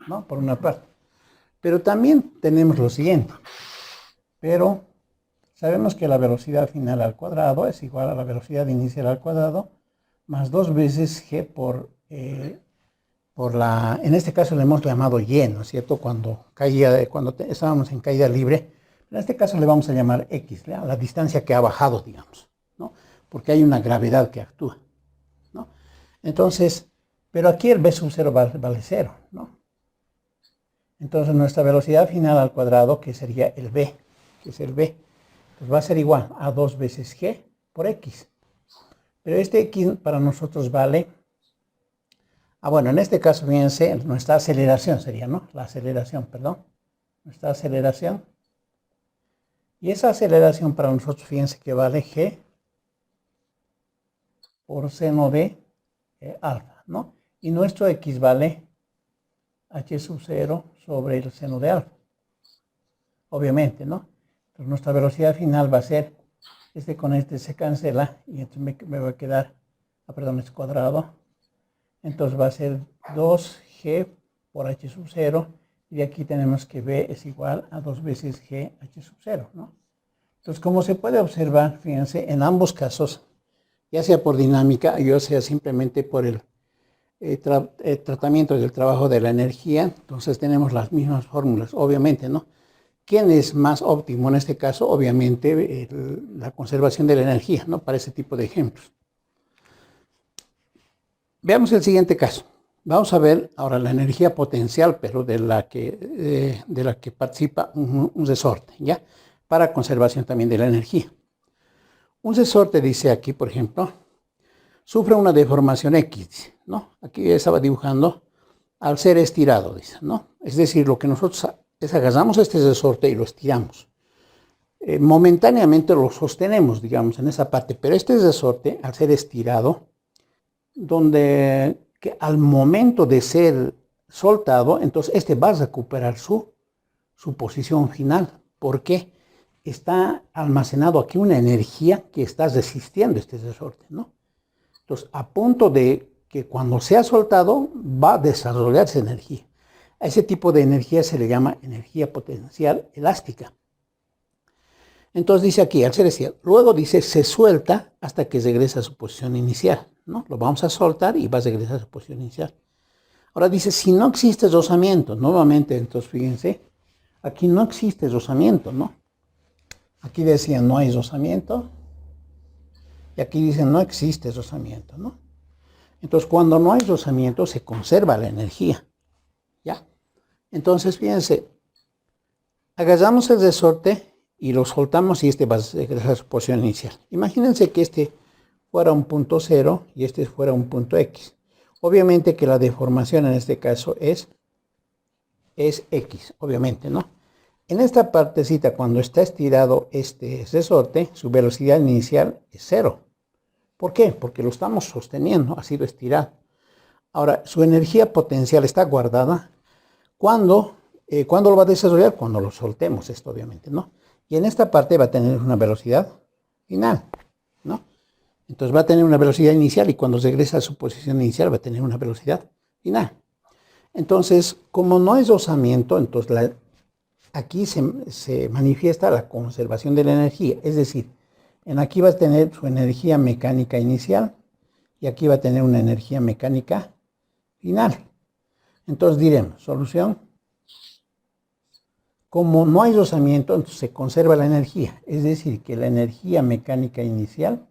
¿no? Por una parte. Pero también tenemos lo siguiente, pero sabemos que la velocidad final al cuadrado es igual a la velocidad inicial al cuadrado más 2 veces g por en este caso le hemos llamado y, ¿no es cierto? Cuando estábamos en caída libre, en este caso le vamos a llamar x, ¿ya? La distancia que ha bajado, digamos, ¿no? Porque hay una gravedad que actúa, ¿no? Entonces, pero aquí el b sub 0 vale 0, ¿no? Entonces nuestra velocidad final al cuadrado, que sería el b, que es el b, pues va a ser igual a 2 veces g por x. Pero este x para nosotros vale, bueno, en este caso, fíjense, nuestra aceleración sería, ¿no? La aceleración, perdón. Nuestra aceleración. Y esa aceleración para nosotros, fíjense que vale g por seno de alfa, ¿no? Y nuestro x vale h sub 0 sobre el seno de alfa. Obviamente, ¿no? Entonces nuestra velocidad final va a ser, con este se cancela y entonces me va a quedar, perdón, es cuadrado. Entonces va a ser 2g por h sub 0 y de aquí tenemos que b es igual a 2 veces g h sub 0, ¿no? Entonces, como se puede observar, fíjense, en ambos casos, ya sea por dinámica, ya sea simplemente por el tratamiento del trabajo de la energía, entonces tenemos las mismas fórmulas, obviamente, ¿no? ¿Quién es más óptimo en este caso? Obviamente, la conservación de la energía, ¿no? Para ese tipo de ejemplos. Veamos el siguiente caso. Vamos a ver ahora la energía potencial, pero de la que participa un resorte, ¿ya? Para conservación también de la energía. Un resorte, dice aquí, por ejemplo, sufre una deformación X, ¿no? Aquí estaba dibujando al ser estirado, dice, ¿no? Es decir, lo que nosotros es agarramos este resorte y lo estiramos. Momentáneamente lo sostenemos, digamos, en esa parte, pero este resorte, al ser estirado, donde que al momento de ser soltado, entonces este va a recuperar su posición final. ¿Por qué? Está almacenado aquí una energía que está resistiendo este resorte, ¿no? Entonces, a punto de que cuando sea soltado, va a desarrollarse energía. A ese tipo de energía se le llama energía potencial elástica. Entonces dice aquí, al ser estirado, luego dice, se suelta hasta que regresa a su posición inicial, ¿no? Lo vamos a soltar y va a regresar a su posición inicial. Ahora dice, si no existe rozamiento, nuevamente, entonces fíjense, aquí no existe rozamiento, ¿no? Aquí decía, no hay rozamiento. Y aquí dicen no existe rozamiento, ¿no? Entonces, cuando no hay rozamiento, se conserva la energía, ¿ya? Entonces, fíjense, agarramos el resorte y lo soltamos y este va a ser la su posición inicial. Imagínense que este fuera un punto 0 y este fuera un punto X. Obviamente que la deformación en este caso es X, obviamente, ¿no? En esta partecita, cuando está estirado este resorte, su velocidad inicial es 0. ¿Por qué? Porque lo estamos sosteniendo, ha sido estirado. Ahora, su energía potencial está guardada. ¿Cuándo lo va a desarrollar? Cuando lo soltemos esto, obviamente, ¿no? Y en esta parte va a tener una velocidad final, ¿no? Entonces va a tener una velocidad inicial y cuando regresa a su posición inicial va a tener una velocidad final. Entonces, como no hay rozamiento, entonces aquí se manifiesta la conservación de la energía. Es decir, aquí va a tener su energía mecánica inicial y aquí va a tener una energía mecánica final. Entonces diremos, solución. Como no hay rozamiento, entonces se conserva la energía. Es decir, que la energía mecánica inicial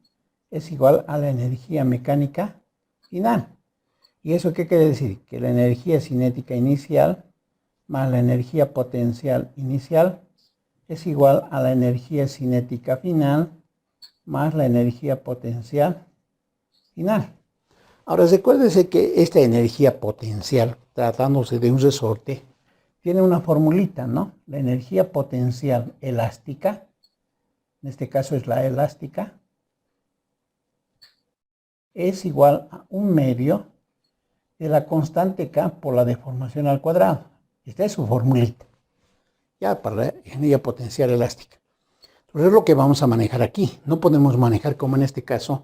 es igual a la energía mecánica final. ¿Y eso qué quiere decir? Que la energía cinética inicial más la energía potencial inicial es igual a la energía cinética final más la energía potencial final. Ahora recuérdese que esta energía potencial, tratándose de un resorte, tiene una formulita, ¿no? La energía potencial elástica, en este caso es la elástica, es igual a 1/2 de la constante K por la deformación al cuadrado. Esta es su formulita, ya para la energía potencial elástica. Entonces es lo que vamos a manejar aquí. No podemos manejar como en este caso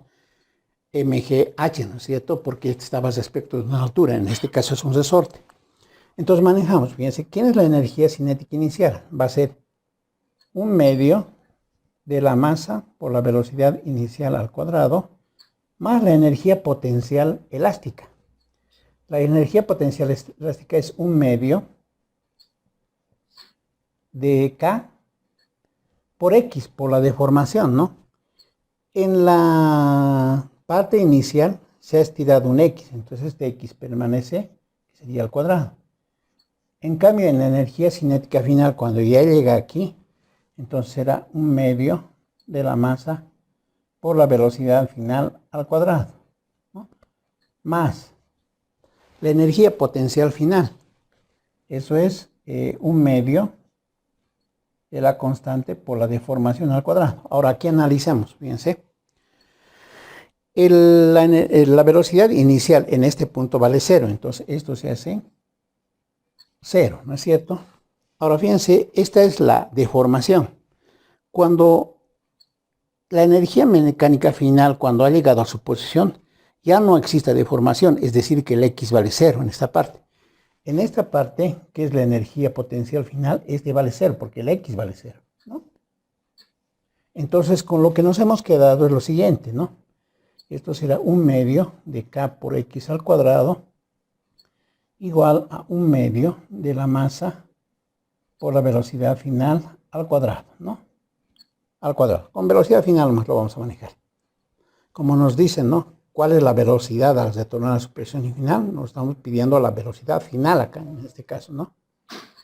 MGH, ¿no es cierto? Porque este estaba respecto de una altura, en este caso es un resorte. Entonces manejamos, fíjense, ¿quién es la energía cinética inicial? Va a ser 1/2 de la masa por la velocidad inicial al cuadrado más la energía potencial elástica. La energía potencial elástica es 1/2 de K por X, por la deformación, ¿no? En la parte inicial se ha estirado un X, entonces este X permanece, que sería al cuadrado. En cambio, en la energía cinética final, cuando ya llega aquí, entonces será 1/2 de la masa por la velocidad final al cuadrado, ¿no? Más la energía potencial final. Eso es 1/2 de la constante por la deformación al cuadrado. Ahora aquí analizamos, fíjense. La velocidad inicial en este punto vale 0, entonces esto se hace 0, ¿no es cierto? Ahora fíjense, esta es la deformación. Cuando la energía mecánica final, cuando ha llegado a su posición, ya no existe deformación, es decir, que el X vale 0 en esta parte. En esta parte, que es la energía potencial final, este vale 0, porque el X vale 0, ¿no? Entonces, con lo que nos hemos quedado es lo siguiente, ¿no? Esto será 1/2 de K por X al cuadrado igual a 1/2 de la masa por la velocidad final al cuadrado, ¿no? Al cuadrado. Con velocidad final más lo vamos a manejar. Como nos dicen, ¿no? ¿Cuál es la velocidad al retornar a su presión final? Nos estamos pidiendo la velocidad final acá, en este caso, ¿no?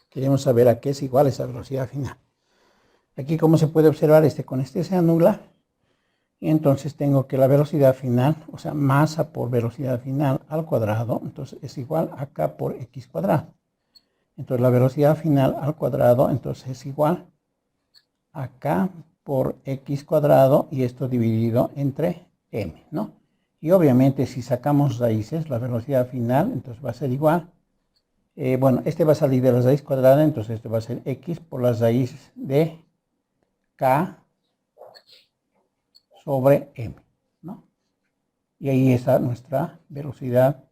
Queremos saber a qué es igual esa velocidad final. Aquí, como se puede observar, con este se anula. Y entonces tengo que la velocidad final, o sea, masa por velocidad final al cuadrado, entonces es igual a K por X cuadrado. Entonces la velocidad final al cuadrado, entonces es igual a K por X cuadrado y esto dividido entre M, ¿no? Y obviamente si sacamos raíces, la velocidad final, entonces va a ser igual. Bueno, va a salir de la raíz cuadrada, entonces esto va a ser X por la raíz de K sobre M, ¿no? Y ahí está nuestra velocidad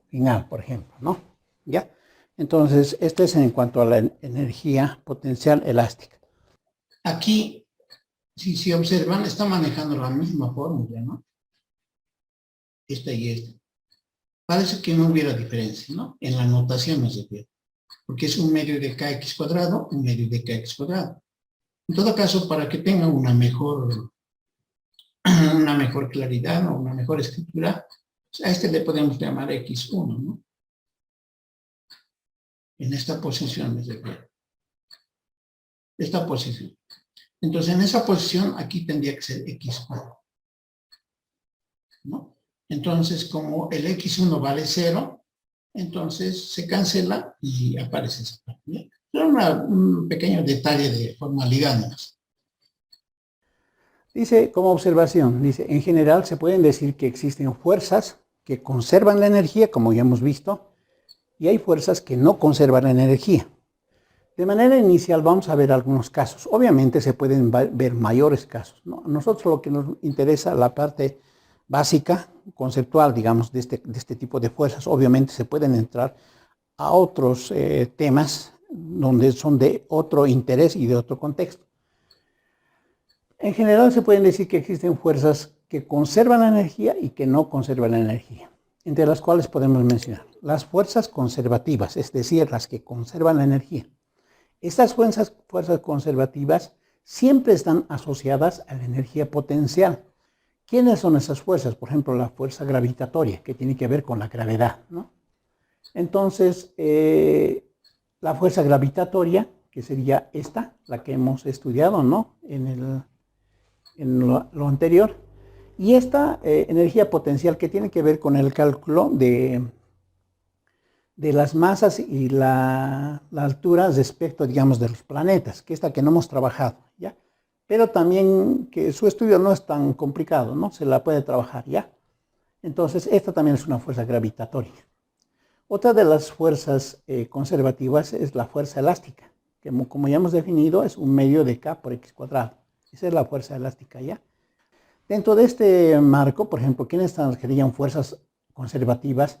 final, por ejemplo, ¿no? ¿Ya? Entonces, este es en cuanto a la energía potencial elástica. Aquí, si observan, está manejando la misma fórmula, ¿no? Esta y esta. Parece que no hubiera diferencia, ¿no? En la notación me refiero. Porque es 1/2 de kx cuadrado, 1/2 de kx cuadrado. En todo caso, para que tenga una mejor tienen una mejor claridad o una mejor escritura, pues a este le podemos llamar X1, ¿no? En esta posición, es decir, esta posición. Entonces, en esa posición, aquí tendría que ser X1, ¿no? Entonces, como el X1 vale 0, entonces se cancela y aparece esa parte, ¿no? Es un pequeño detalle de formalidad más. Dice, como observación, dice, en general se pueden decir que existen fuerzas que conservan la energía, como ya hemos visto, y hay fuerzas que no conservan la energía. De manera inicial vamos a ver algunos casos. Obviamente se pueden ver mayores casos, ¿no? A nosotros lo que nos interesa, la parte básica, conceptual, digamos, de este tipo de fuerzas. Obviamente se pueden entrar a otros temas donde son de otro interés y de otro contexto. En general se pueden decir que existen fuerzas que conservan la energía y que no conservan la energía, entre las cuales podemos mencionar las fuerzas conservativas, es decir, las que conservan la energía. Estas fuerzas conservativas siempre están asociadas a la energía potencial. ¿Quiénes son esas fuerzas? Por ejemplo, la fuerza gravitatoria, que tiene que ver con la gravedad, ¿no? Entonces, la fuerza gravitatoria, que sería esta, la que hemos estudiado, ¿no? En lo anterior. Y esta energía potencial que tiene que ver con el cálculo de las masas y la altura respecto, digamos, de los planetas, que esta que no hemos trabajado, ¿ya? Pero también que su estudio no es tan complicado, ¿no? Se la puede trabajar, ¿ya? Entonces, esta también es una fuerza gravitatoria. Otra de las fuerzas conservativas es la fuerza elástica, que como ya hemos definido es un medio de K por X cuadrado. Esa es la fuerza elástica, ¿ya? Dentro de este marco, por ejemplo, ¿quiénes serían fuerzas conservativas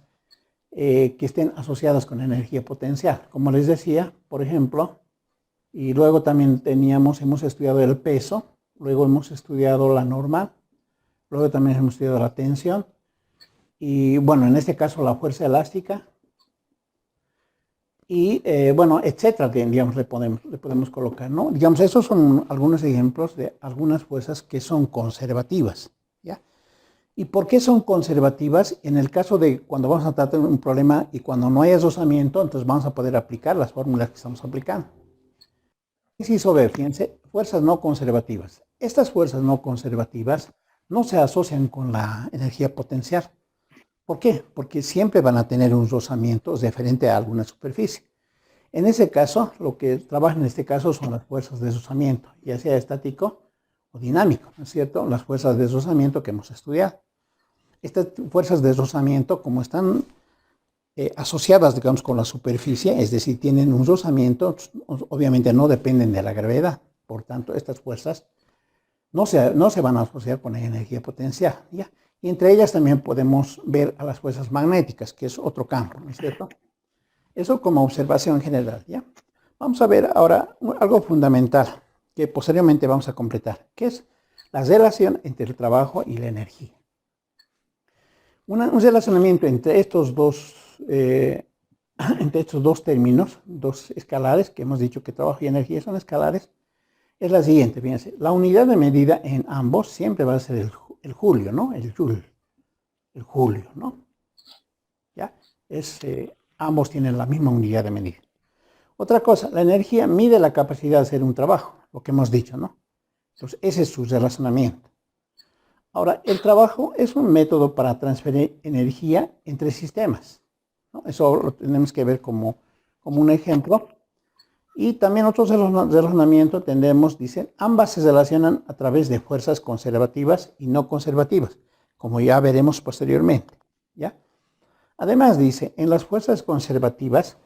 que estén asociadas con energía potencial? Como les decía, por ejemplo, y luego también hemos estudiado el peso, luego hemos estudiado la normal, luego también hemos estudiado la tensión, y bueno, en este caso la fuerza elástica, y bueno, etcétera, digamos, le podemos colocar, ¿no? Digamos, esos son algunos ejemplos de algunas fuerzas que son conservativas, ¿ya? ¿Y por qué son conservativas? En el caso de cuando vamos a tratar un problema y cuando no hay rozamiento, entonces vamos a poder aplicar las fórmulas que estamos aplicando. Inciso B, fíjense, fuerzas no conservativas. Estas fuerzas no conservativas no se asocian con la energía potencial. ¿Por qué? Porque siempre van a tener un rozamiento diferente a alguna superficie. En ese caso, lo que trabaja en este caso son las fuerzas de rozamiento, ya sea estático o dinámico, ¿no es cierto? Las fuerzas de rozamiento que hemos estudiado. Estas fuerzas de rozamiento, como están asociadas, digamos, con la superficie, es decir, tienen un rozamiento, obviamente no dependen de la gravedad. Por tanto, estas fuerzas no se van a asociar con la energía potencial, ¿ya? Y entre ellas también podemos ver a las fuerzas magnéticas, que es otro campo, ¿no es cierto? Eso como observación general, ¿ya? Vamos a ver ahora algo fundamental, que posteriormente vamos a completar, que es la relación entre el trabajo y la energía. Un relacionamiento entre estos dos términos, dos escalares, que hemos dicho que trabajo y energía son escalares, es la siguiente, fíjense. La unidad de medida en ambos siempre va a ser el julio, ¿no? El joule, el julio, ¿no? ¿Ya? Ambos tienen la misma unidad de medida. Otra cosa, la energía mide la capacidad de hacer un trabajo, lo que hemos dicho, ¿no? Entonces, ese es su relacionamiento. Ahora, el trabajo es un método para transferir energía entre sistemas, ¿no? Eso lo tenemos que ver como un ejemplo. Y también otros relacionamientos tendremos, dicen, ambas se relacionan a través de fuerzas conservativas y no conservativas, como ya veremos posteriormente, ¿ya? Además, dice, en las fuerzas conservativas,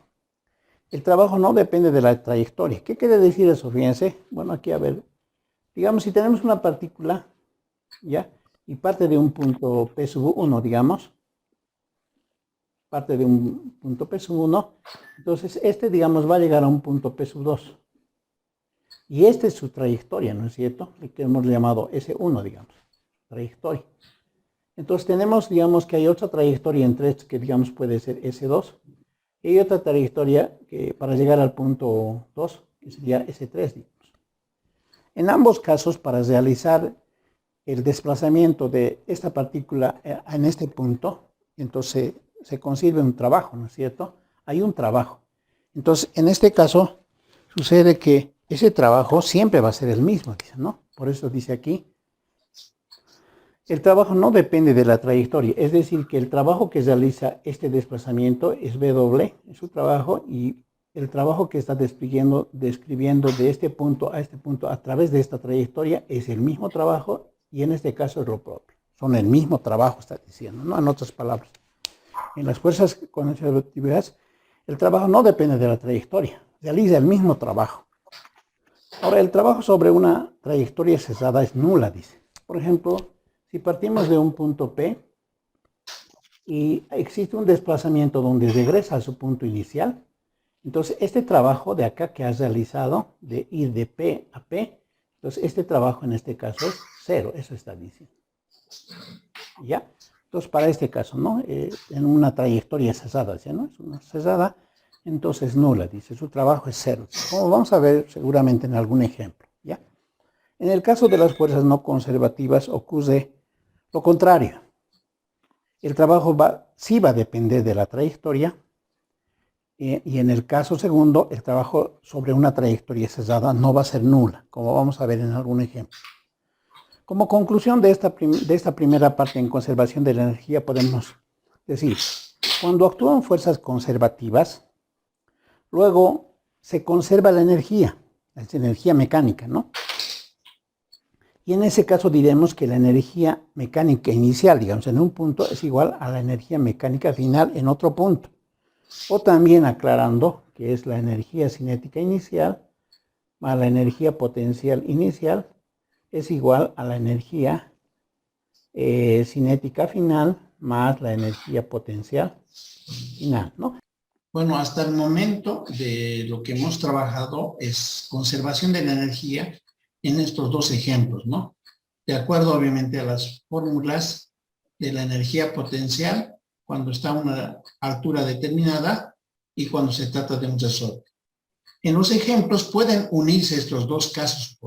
el trabajo no depende de la trayectoria. ¿Qué quiere decir eso? Fíjense, bueno, aquí a ver, digamos, si tenemos una partícula, ¿ya? Y parte de un punto P sub 1, digamos, parte de un punto P sub 1, entonces digamos, va a llegar a un punto P sub 2. Y esta es su trayectoria, ¿no es cierto? Que hemos llamado S1, digamos, trayectoria. Entonces tenemos, digamos, que hay otra trayectoria entre estos que, digamos, puede ser S2. Y hay otra trayectoria que para llegar al punto 2, que sería S3, digamos. En ambos casos, para realizar el desplazamiento de esta partícula en este punto, entonces se concibe un trabajo, ¿no es cierto? Hay un trabajo. Entonces, en este caso, sucede que ese trabajo siempre va a ser el mismo, ¿no? Por eso dice aquí, el trabajo no depende de la trayectoria, es decir, que el trabajo que realiza este desplazamiento es W, es su trabajo, y el trabajo que está describiendo de este punto a través de esta trayectoria es el mismo trabajo, y en este caso es lo propio. Son el mismo trabajo, está diciendo, ¿no? En otras palabras, en las fuerzas conservativas, el trabajo no depende de la trayectoria, realiza el mismo trabajo. Ahora, el trabajo sobre una trayectoria cesada es nula, dice. Por ejemplo, si partimos de un punto P y existe un desplazamiento donde regresa a su punto inicial, entonces este trabajo de acá que has realizado, de ir de P a P, entonces este trabajo en este caso es cero, eso está diciendo. ¿Ya? Entonces para este caso, ¿no? En una trayectoria cesada, ¿no? Es una cesada, entonces nula, dice, su trabajo es cero. Como vamos a ver seguramente en algún ejemplo, ¿ya? En el caso de las fuerzas no conservativas ocurre lo contrario. El trabajo sí va a depender de la trayectoria, y en el caso segundo, el trabajo sobre una trayectoria cesada no va a ser nula, como vamos a ver en algún ejemplo. Como conclusión de esta primera parte en conservación de la energía, podemos decir, cuando actúan fuerzas conservativas, luego se conserva la energía, es energía mecánica, ¿no? Y en ese caso diremos que la energía mecánica inicial, digamos, en un punto es igual a la energía mecánica final en otro punto. O también aclarando que es la energía cinética inicial más la energía potencial inicial es igual a la energía cinética final más la energía potencial final, ¿no? Bueno, hasta el momento de lo que hemos trabajado es conservación de la energía en estos dos ejemplos, ¿no? De acuerdo, obviamente, a las fórmulas de la energía potencial cuando está a una altura determinada y cuando se trata de un resorte. En los ejemplos pueden unirse estos dos casos,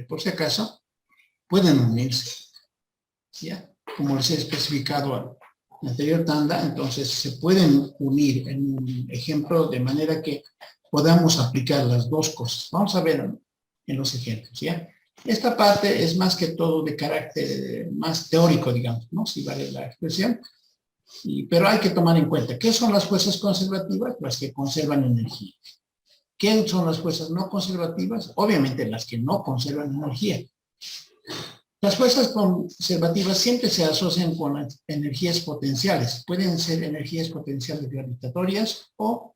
por si acaso, pueden unirse, ¿ya? Como les he especificado en la anterior tanda, entonces se pueden unir en un ejemplo de manera que podamos aplicar las dos cosas. Vamos a ver en los ejemplos, ¿ya? Esta parte es más que todo de carácter más teórico, digamos, ¿no? Si vale la expresión. Pero hay que tomar en cuenta, ¿qué son las fuerzas conservativas? Las que conservan energía. ¿Qué son las fuerzas no conservativas? Obviamente las que no conservan energía. Las fuerzas conservativas siempre se asocian con las energías potenciales. Pueden ser energías potenciales gravitatorias o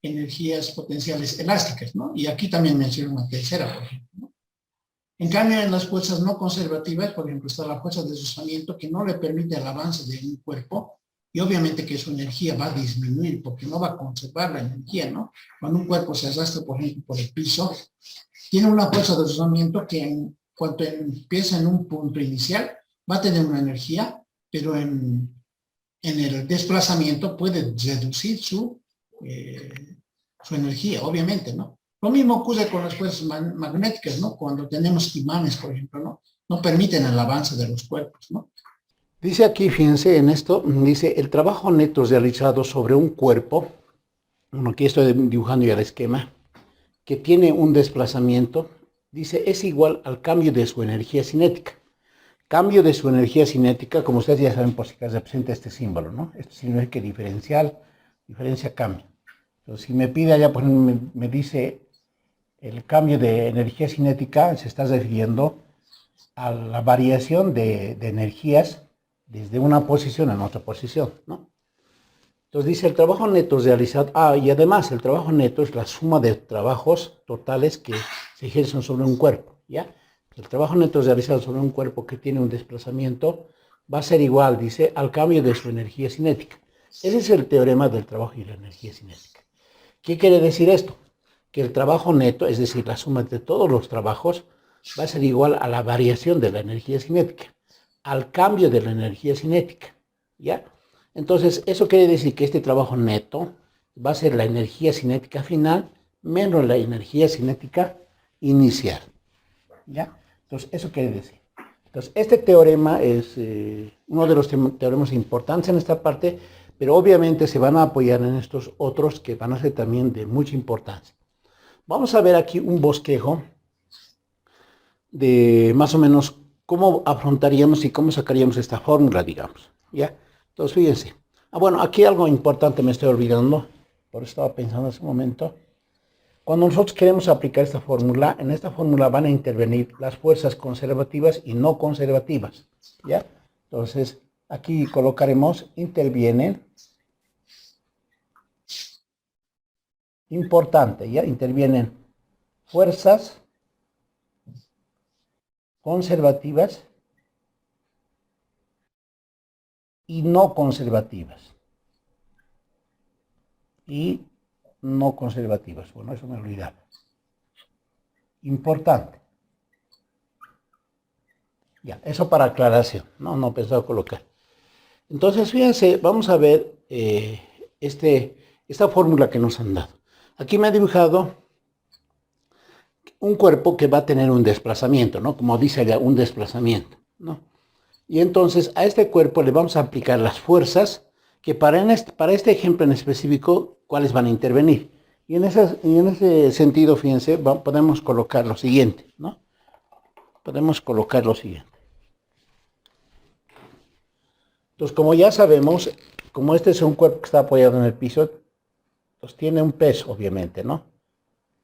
energías potenciales elásticas, ¿no? Y aquí también menciono una tercera, por ejemplo, ¿no? En cambio, en las fuerzas no conservativas, por ejemplo, está la fuerza de deslizamiento que no le permite el avance de un cuerpo y obviamente que su energía va a disminuir porque no va a conservar la energía, ¿no? Cuando un cuerpo se arrastra, por ejemplo, por el piso, tiene una fuerza de deslizamiento que en cuanto empieza en un punto inicial, va a tener una energía, pero en el desplazamiento puede reducir su energía, obviamente, ¿no? Lo mismo ocurre con las fuerzas magnéticas, ¿no? Cuando tenemos imanes, por ejemplo, ¿no? No permiten el avance de los cuerpos, ¿no? Dice aquí, fíjense en esto, dice, el trabajo neto realizado sobre un cuerpo, bueno, aquí estoy dibujando ya el esquema, que tiene un desplazamiento, dice, es igual al cambio de su energía cinética. Cambio de su energía cinética, como ustedes ya saben, por si acaso representa este símbolo, ¿no? Este significa diferencial, diferencia cambio. Entonces, si me pide allá, pues me dice el cambio de energía cinética, se está refiriendo a la variación de energías desde una posición a otra posición, ¿no? Entonces dice el trabajo neto realizado, y además el trabajo neto es la suma de trabajos totales que se ejercen sobre un cuerpo, ¿ya? El trabajo neto realizado sobre un cuerpo que tiene un desplazamiento va a ser igual, dice, al cambio de su energía cinética. Ese es el teorema del trabajo y la energía cinética. ¿Qué quiere decir esto? Que el trabajo neto, es decir, la suma de todos los trabajos, va a ser igual a la variación de la energía cinética, al cambio de la energía cinética, ¿ya? Entonces, eso quiere decir que este trabajo neto va a ser la energía cinética final menos la energía cinética inicial, ¿ya? Entonces, eso quiere decir. Entonces, este teorema es uno de los teoremas importantes en esta parte, pero obviamente se van a apoyar en estos otros que van a ser también de mucha importancia. Vamos a ver aquí un bosquejo de más o menos cómo afrontaríamos y cómo sacaríamos esta fórmula, digamos. ¿Ya? Entonces, fíjense. Bueno, aquí algo importante me estoy olvidando, por eso estaba pensando hace un momento. Cuando nosotros queremos aplicar esta fórmula, en esta fórmula van a intervenir las fuerzas conservativas y no conservativas, ¿ya? Entonces, aquí colocaremos intervienen, importante, ¿ya? Intervienen fuerzas conservativas y no conservativas. Y no conservativas. Bueno, eso me olvidaba. Importante. Ya, eso para aclaración. No pensaba colocar. Entonces, fíjense, vamos a ver esta fórmula que nos han dado. Aquí me ha dibujado un cuerpo que va a tener un desplazamiento, ¿no? Como dice allá, un desplazamiento, ¿no? Y entonces a este cuerpo le vamos a aplicar las fuerzas que para este ejemplo en específico, ¿cuáles van a intervenir? Y en ese sentido, fíjense, podemos colocar lo siguiente, ¿no? Podemos colocar lo siguiente. Entonces, como ya sabemos, como este es un cuerpo que está apoyado en el piso, pues tiene un peso, obviamente, ¿no?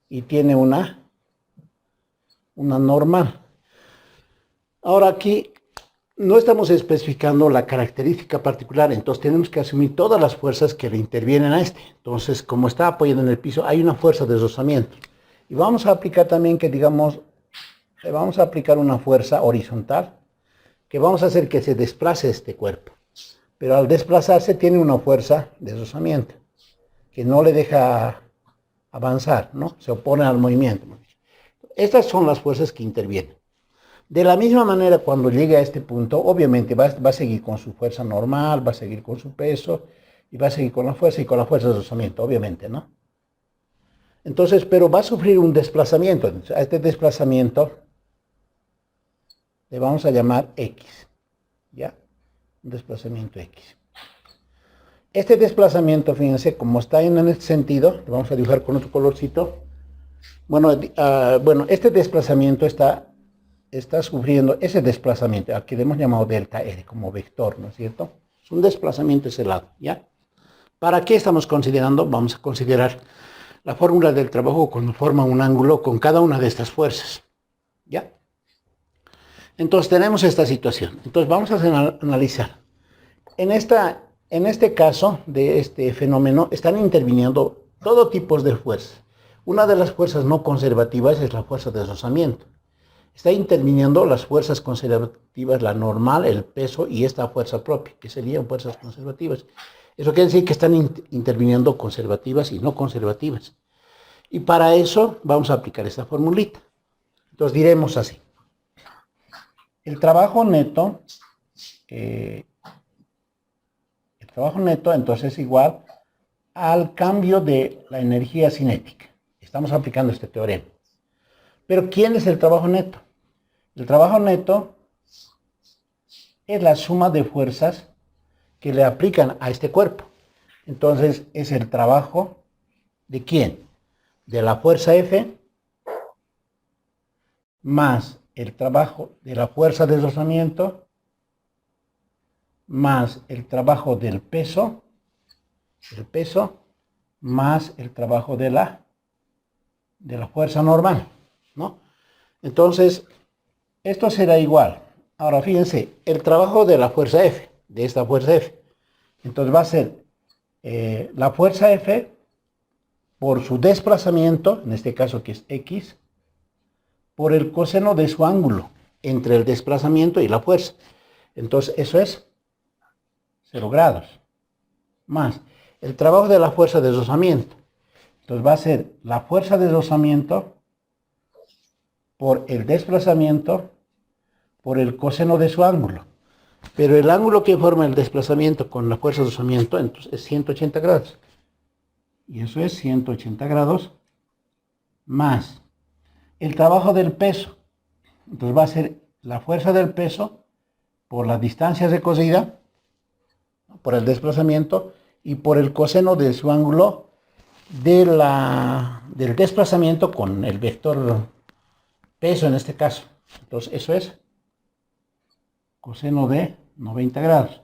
Y tiene una normal. Ahora aquí no estamos especificando la característica particular, entonces tenemos que asumir todas las fuerzas que le intervienen a este. Entonces, como está apoyado en el piso, hay una fuerza de deslizamiento. Y vamos a aplicar también que, digamos, le vamos a aplicar una fuerza horizontal, que vamos a hacer que se desplace este cuerpo. Pero al desplazarse tiene una fuerza de deslizamiento, que no le deja avanzar, ¿no? Se opone al movimiento. Estas son las fuerzas que intervienen. De la misma manera, cuando llegue a este punto, obviamente va a seguir con su fuerza normal, va a seguir con su peso, y va a seguir con la fuerza y con la fuerza de deslizamiento, obviamente, ¿no? Entonces, pero va a sufrir un desplazamiento. A este desplazamiento le vamos a llamar X, ¿ya? Un desplazamiento X. Este desplazamiento, fíjense, como está en este sentido, lo vamos a dibujar con otro colorcito. Bueno, este desplazamiento está sufriendo ese desplazamiento, al que le hemos llamado delta R, como vector, ¿no es cierto? Es un desplazamiento ese lado, ¿ya? ¿Para qué estamos considerando? Vamos a considerar la fórmula del trabajo cuando forma un ángulo con cada una de estas fuerzas, ¿ya? Entonces tenemos esta situación. Entonces vamos a analizar. En este caso de este fenómeno están interviniendo todo tipo de fuerzas. Una de las fuerzas no conservativas es la fuerza de deslizamiento. Está interviniendo las fuerzas conservativas, la normal, el peso y esta fuerza propia, que serían fuerzas conservativas. Eso quiere decir que están interviniendo conservativas y no conservativas. Y para eso vamos a aplicar esta formulita. Entonces diremos así. El trabajo neto entonces es igual al cambio de la energía cinética. Estamos aplicando este teorema. Pero ¿quién es el trabajo neto? El trabajo neto es la suma de fuerzas que le aplican a este cuerpo. Entonces es el trabajo ¿de quién? De la fuerza F más el trabajo de la fuerza de deslizamiento más el trabajo del peso, más el trabajo de la fuerza normal, ¿no? Entonces, esto será igual. Ahora, fíjense, el trabajo de la fuerza F, de esta fuerza F. Entonces va a ser la fuerza F por su desplazamiento, en este caso que es X, por el coseno de su ángulo entre el desplazamiento y la fuerza. Entonces, eso es 0 grados. Más el trabajo de la fuerza de deslizamiento. Entonces va a ser la fuerza de deslizamiento por el desplazamiento por el coseno de su ángulo. Pero el ángulo que forma el desplazamiento con la fuerza de deslizamiento entonces es 180 grados. Y eso es 180 grados más el trabajo del peso. Entonces va a ser la fuerza del peso por la distancia recorrida, por el desplazamiento y por el coseno de su ángulo del desplazamiento con el vector peso en este caso. Entonces eso es coseno de 90 grados.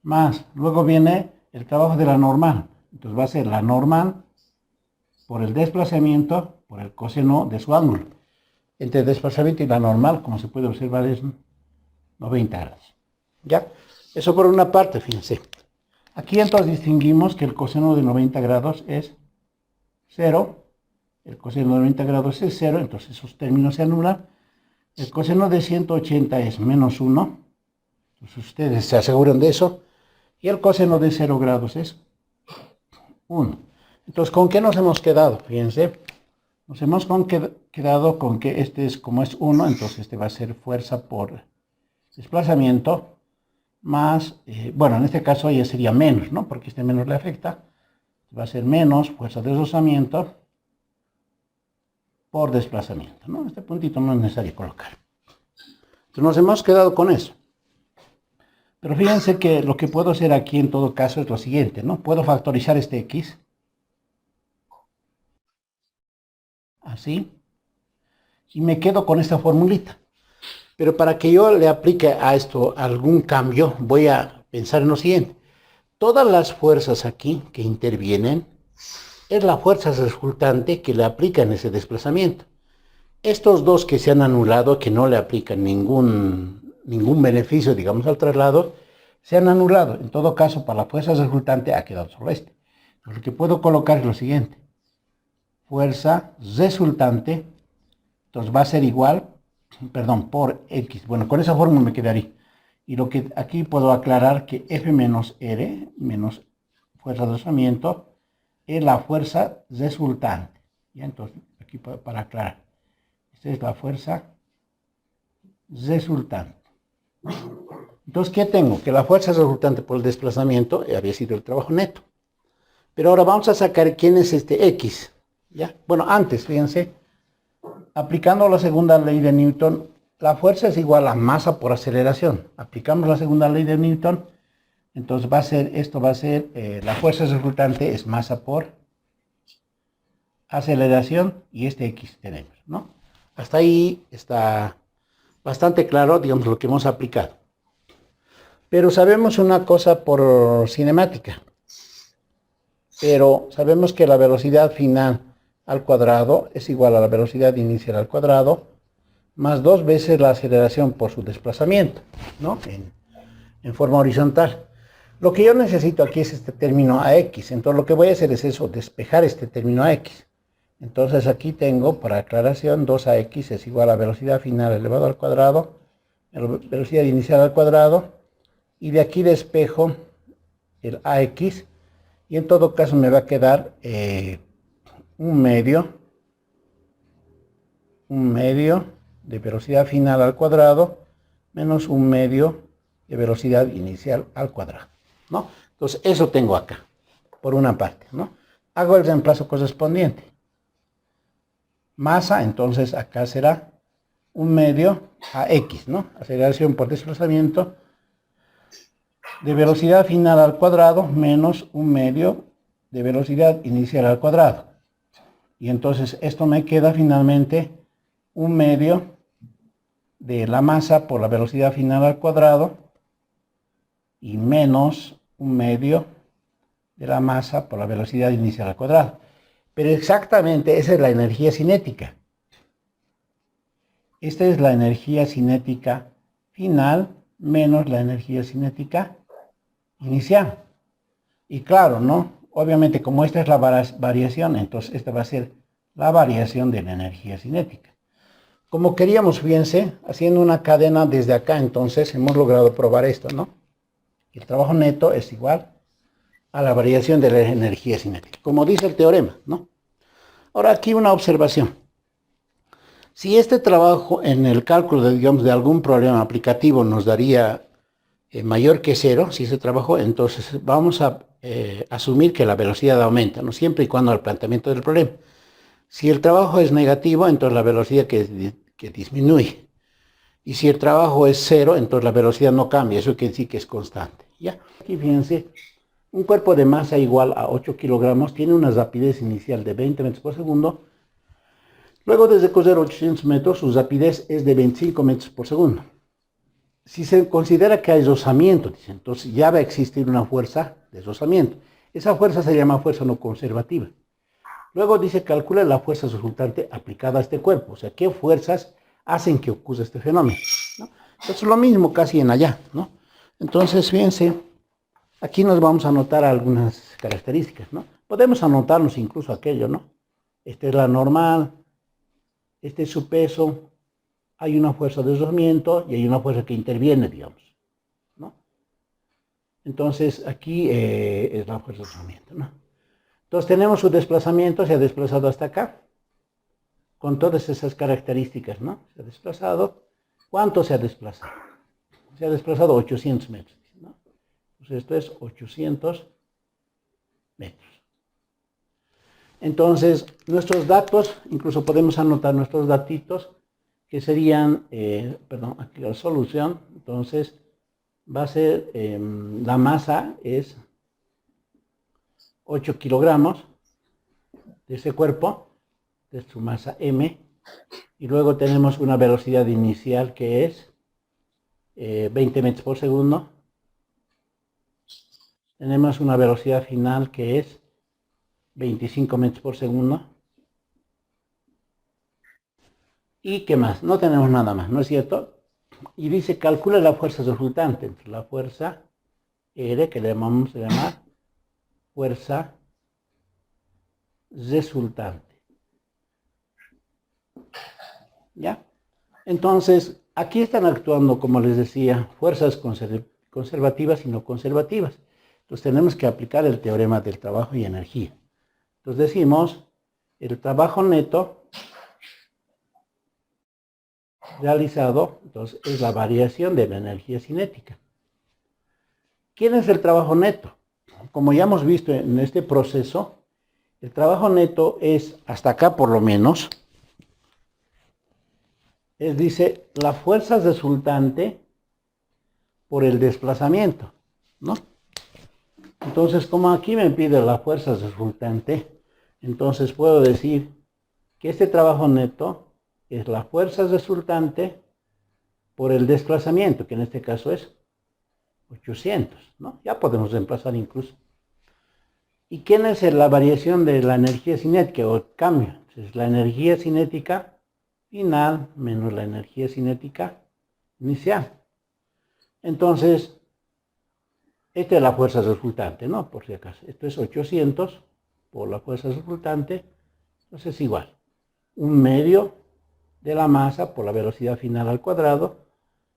Más, luego viene el trabajo de la normal. Entonces va a ser la normal por el desplazamiento por el coseno de su ángulo. Entre el desplazamiento y la normal, como se puede observar, es 90 grados. ¿Ya? Eso por una parte, fíjense. Aquí entonces distinguimos que el coseno de 90 grados es 0. El coseno de 90 grados es 0, entonces esos términos se anulan. El coseno de 180 es menos 1. Entonces ustedes se aseguran de eso. Y el coseno de 0 grados es 1. Entonces, ¿con qué nos hemos quedado? Fíjense. Nos hemos quedado con que este es, como es 1, entonces este va a ser fuerza por desplazamiento más, bueno, en este caso ya sería menos, ¿no? Porque este menos le afecta. Va a ser menos fuerza de deslizamiento por desplazamiento, ¿no? Este puntito no es necesario colocar. Entonces nos hemos quedado con eso. Pero fíjense que lo que puedo hacer aquí en todo caso es lo siguiente, ¿no? Puedo factorizar este x. Así. Y me quedo con esta formulita. Pero para que yo le aplique a esto algún cambio, voy a pensar en lo siguiente. Todas las fuerzas aquí que intervienen es la fuerza resultante que le aplican ese desplazamiento. Estos dos que se han anulado, que no le aplican ningún beneficio, digamos, al traslado, se han anulado. En todo caso, para la fuerza resultante ha quedado solo este. Entonces, lo que puedo colocar es lo siguiente. Fuerza resultante, entonces va a ser igual, perdón, por X. Bueno, con esa fórmula me quedaría. Y lo que aquí puedo aclarar que F menos R, menos fuerza de desplazamiento, es la fuerza resultante. ¿Ya? Entonces, aquí para aclarar. Esta es la fuerza resultante. Entonces, ¿qué tengo? Que la fuerza resultante por el desplazamiento había sido el trabajo neto. Pero ahora vamos a sacar quién es este X. ¿Ya? Bueno, antes, fíjense, aplicando la segunda ley de Newton, la fuerza es igual a masa por aceleración. Aplicamos la segunda ley de Newton, entonces esto va a ser, la fuerza resultante es masa por aceleración y este X tenemos, ¿no? Hasta ahí está bastante claro, digamos, lo que hemos aplicado. Pero sabemos una cosa por cinemática. Pero sabemos que la velocidad final al cuadrado es igual a la velocidad inicial al cuadrado más 2 veces la aceleración por su desplazamiento, ¿no? En forma horizontal. Lo que yo necesito aquí es este término AX. Entonces lo que voy a hacer es eso, despejar este término AX. Entonces aquí tengo, para aclaración, 2AX es igual a velocidad final elevado al cuadrado, velocidad inicial al cuadrado, y de aquí despejo el AX, y en todo caso me va a quedar un medio de velocidad final al cuadrado menos un medio de velocidad inicial al cuadrado, ¿no? Entonces eso tengo acá, por una parte, ¿no? Hago el reemplazo correspondiente. Masa, entonces acá será un medio a X, ¿no? Aceleración por desplazamiento de velocidad final al cuadrado menos un medio de velocidad inicial al cuadrado. Y entonces esto me queda finalmente un medio de la masa por la velocidad final al cuadrado y menos un medio de la masa por la velocidad inicial al cuadrado. Pero exactamente esa es la energía cinética. Esta es la energía cinética final menos la energía cinética inicial. Y claro, ¿no? Obviamente, como esta es la variación, entonces esta va a ser la variación de la energía cinética. Como queríamos, fíjense, haciendo una cadena desde acá, entonces hemos logrado probar esto, ¿no? El trabajo neto es igual a la variación de la energía cinética, como dice el teorema, ¿no? Ahora aquí una observación. Si este trabajo en el cálculo de algún problema aplicativo nos daría mayor que 0, si ese trabajo, entonces vamos a asumir que la velocidad aumenta, ¿no? Siempre y cuando al planteamiento del problema. Si el trabajo es negativo, entonces la velocidad que disminuye. Y si el trabajo es cero, entonces la velocidad no cambia, eso quiere decir que es constante. ¿Ya? Aquí fíjense, un cuerpo de masa igual a 8 kilogramos tiene una rapidez inicial de 20 metros por segundo. Luego, desde coser 800 metros, su rapidez es de 25 metros por segundo. Si se considera que hay rozamiento, entonces ya va a existir una fuerza de rozamiento. Esa fuerza se llama fuerza no conservativa. Luego dice, calcula la fuerza resultante aplicada a este cuerpo. O sea, qué fuerzas hacen que ocurra este fenómeno, ¿no? Entonces, lo mismo casi en allá, ¿no? Entonces, fíjense, aquí nos vamos a anotar algunas características, ¿no? Podemos anotarnos incluso aquello, ¿no? Esta es la normal, este es su peso, hay una fuerza de rozamiento y hay una fuerza que interviene, digamos, ¿no? Entonces, aquí es la fuerza de rozamiento, ¿no? Entonces, tenemos su desplazamiento, se ha desplazado hasta acá, con todas esas características, ¿no? Se ha desplazado. ¿Cuánto se ha desplazado? Se ha desplazado 800 metros, ¿no? Entonces, esto es 800 metros. Entonces, nuestros datos, incluso podemos anotar nuestros datitos, que serían, perdón, aquí la solución. Entonces, va a ser, la masa es 8 kilogramos de ese cuerpo, de su masa m, y luego tenemos una velocidad inicial que es 20 metros por segundo. Tenemos una velocidad final que es 25 metros por segundo. ¿Y qué más? No tenemos nada más, ¿no es cierto? Y dice, calcula la fuerza resultante entre la fuerza R, que le vamos a llamar fuerza resultante. ¿Ya? Entonces, aquí están actuando, como les decía, fuerzas conservativas y no conservativas. Entonces, tenemos que aplicar el teorema del trabajo y energía. Entonces, decimos, el trabajo neto realizado, entonces, es la variación de la energía cinética. ¿Quién es el trabajo neto? Como ya hemos visto en este proceso, el trabajo neto es, hasta acá por lo menos, dice, la fuerza resultante por el desplazamiento, ¿no? Entonces, como aquí me pide la fuerza resultante, entonces puedo decir que este trabajo neto es la fuerza resultante por el desplazamiento, que en este caso es 800, ¿no? Ya podemos reemplazar incluso. ¿Y quién es la variación de la energía cinética o el cambio? Entonces, la energía cinética final menos la energía cinética inicial. Entonces, esta es la fuerza resultante, ¿no? Por si acaso. Esto es 800 por la fuerza resultante. Entonces es igual. 1/2 de la masa por la velocidad final al cuadrado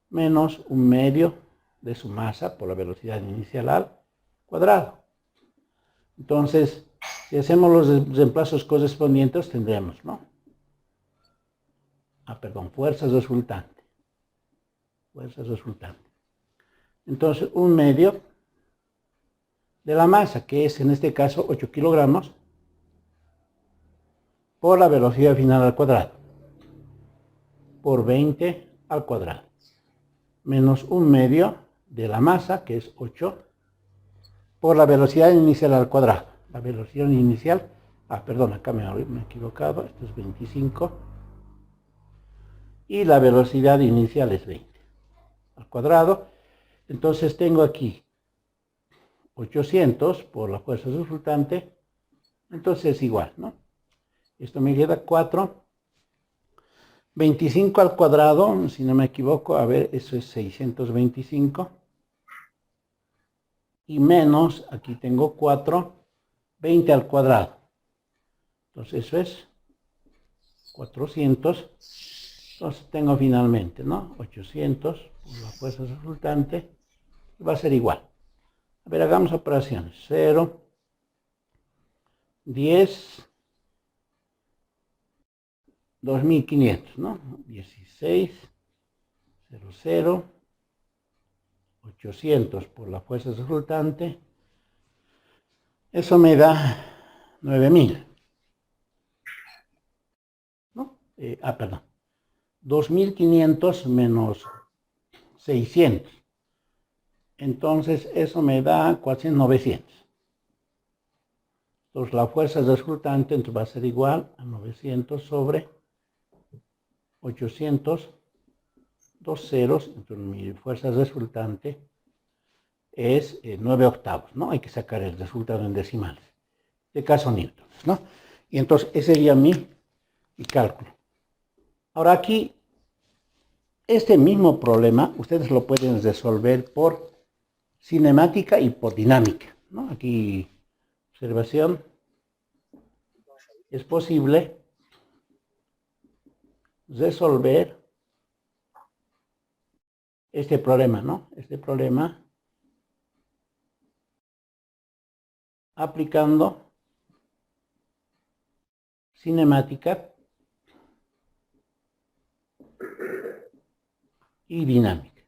menos 1/2 de su masa por la velocidad inicial al cuadrado. Entonces, si hacemos los reemplazos correspondientes, tendremos, ¿no? Fuerza resultante. Fuerza resultante. Entonces, 1/2 de la masa, que es en este caso 8 kilogramos, por la velocidad final al cuadrado, por 20 al cuadrado, menos 1/2 de la masa, que es 8, por la velocidad inicial al cuadrado. La velocidad inicial, perdón, acá me he equivocado, esto es 25, y la velocidad inicial es 20 al cuadrado. Entonces tengo aquí 800 por la fuerza resultante, entonces es igual, ¿no? Esto me queda 4. 25 al cuadrado, si no me equivoco, a ver, eso es 625. Y menos, aquí tengo 4, 20 al cuadrado. Entonces eso es 400. Entonces tengo finalmente, ¿no? 800 por la fuerza resultante. Va a ser igual. A ver, hagamos operaciones. 0, 10, 2500, ¿no? 16, 00, 800 por la fuerza resultante. Eso me da 9000. ¿No? Perdón. 2500 menos 600. Entonces eso me da 900. Entonces la fuerza resultante entonces va a ser igual a 900 sobre 800, dos ceros, entonces mi fuerza resultante es 9 octavos, ¿no? Hay que sacar el resultado en decimales. De caso newtons, ¿no? Y entonces ese sería mi cálculo. Ahora aquí, este mismo problema, ustedes lo pueden resolver por cinemática y por dinámica, ¿no? Aquí, observación, es posible resolver este problema, ¿no? Este problema aplicando cinemática y dinámica.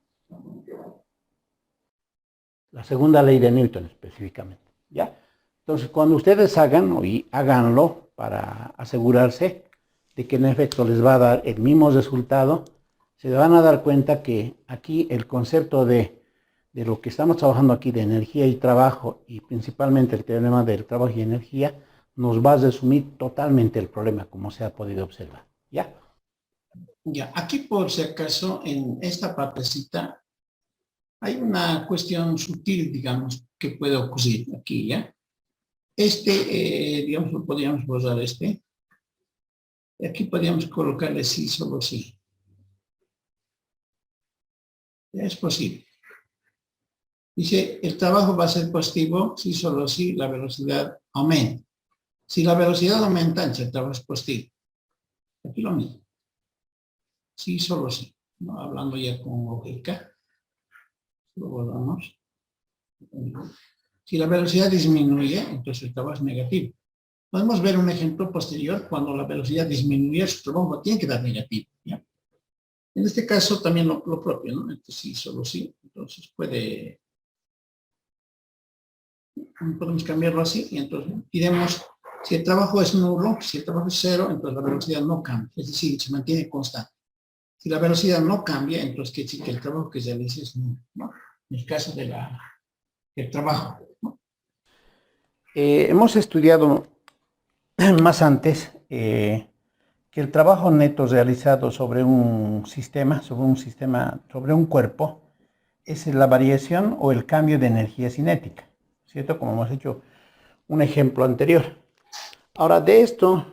La segunda ley de Newton específicamente, ¿ya? Entonces, cuando ustedes hagan, y háganlo para asegurarse de que en efecto les va a dar el mismo resultado, se van a dar cuenta que aquí el concepto de lo que estamos trabajando aquí de energía y trabajo, y principalmente el teorema del trabajo y energía, nos va a resumir totalmente el problema, como se ha podido observar, ¿ya? Ya, aquí por si acaso, en esta partecita, hay una cuestión sutil, digamos, que puede ocurrir aquí, ¿ya? Digamos, lo podríamos borrar y aquí podríamos colocarle sí, solo sí. Ya es posible. Dice, el trabajo va a ser positivo si solo si la velocidad aumenta. Si la velocidad aumenta, entonces el trabajo es positivo. Aquí lo mismo. Sí, solo sí. ¿No? Hablando ya con lógica. Lo borramos. Si la velocidad disminuye, entonces el trabajo es negativo. Podemos ver un ejemplo posterior cuando la velocidad disminuye, su trabajo tiene que dar negativo, ¿ya? En este caso también lo propio, ¿no? Entonces sí, solo sí. Entonces podemos cambiarlo así y entonces diremos, si el trabajo es nulo, si el trabajo es cero, entonces la velocidad no cambia, es decir, se mantiene constante. Si la velocidad no cambia, entonces quiere decir que el trabajo que se realiza es nulo, ¿no? En el caso del trabajo, ¿no? Hemos estudiado más antes que el trabajo neto realizado sobre un sistema, sobre un cuerpo, es la variación o el cambio de energía cinética, ¿cierto? Como hemos hecho un ejemplo anterior. Ahora, de esto,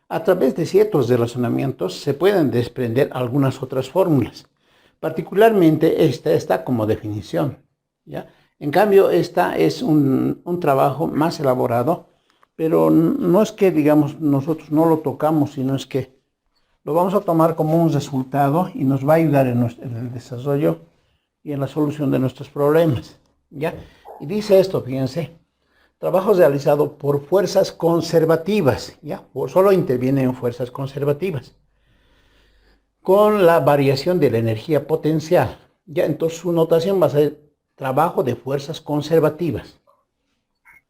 a través de ciertos relacionamientos se pueden desprender algunas otras fórmulas. Particularmente esta está como definición, ¿ya? En cambio, esta es un trabajo más elaborado, pero no es que, digamos, nosotros no lo tocamos, sino es que lo vamos a tomar como un resultado y nos va a ayudar en el desarrollo y en la solución de nuestros problemas, ¿ya? Y dice esto, fíjense, trabajo realizado por fuerzas conservativas, ¿ya? Solo intervienen fuerzas conservativas, con la variación de la energía potencial, ¿ya? Entonces su notación va a ser trabajo de fuerzas conservativas.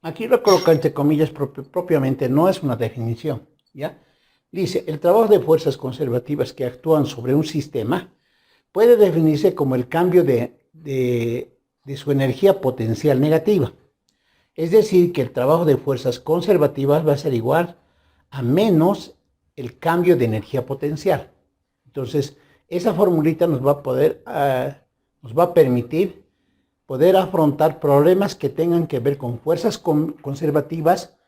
Aquí lo coloca entre comillas propiamente, no es una definición, ¿ya? Dice, el trabajo de fuerzas conservativas que actúan sobre un sistema puede definirse como el cambio de su energía potencial negativa. Es decir, que el trabajo de fuerzas conservativas va a ser igual a menos el cambio de energía potencial. Entonces, esa formulita nos va a permitir poder afrontar problemas que tengan que ver con fuerzas conservativas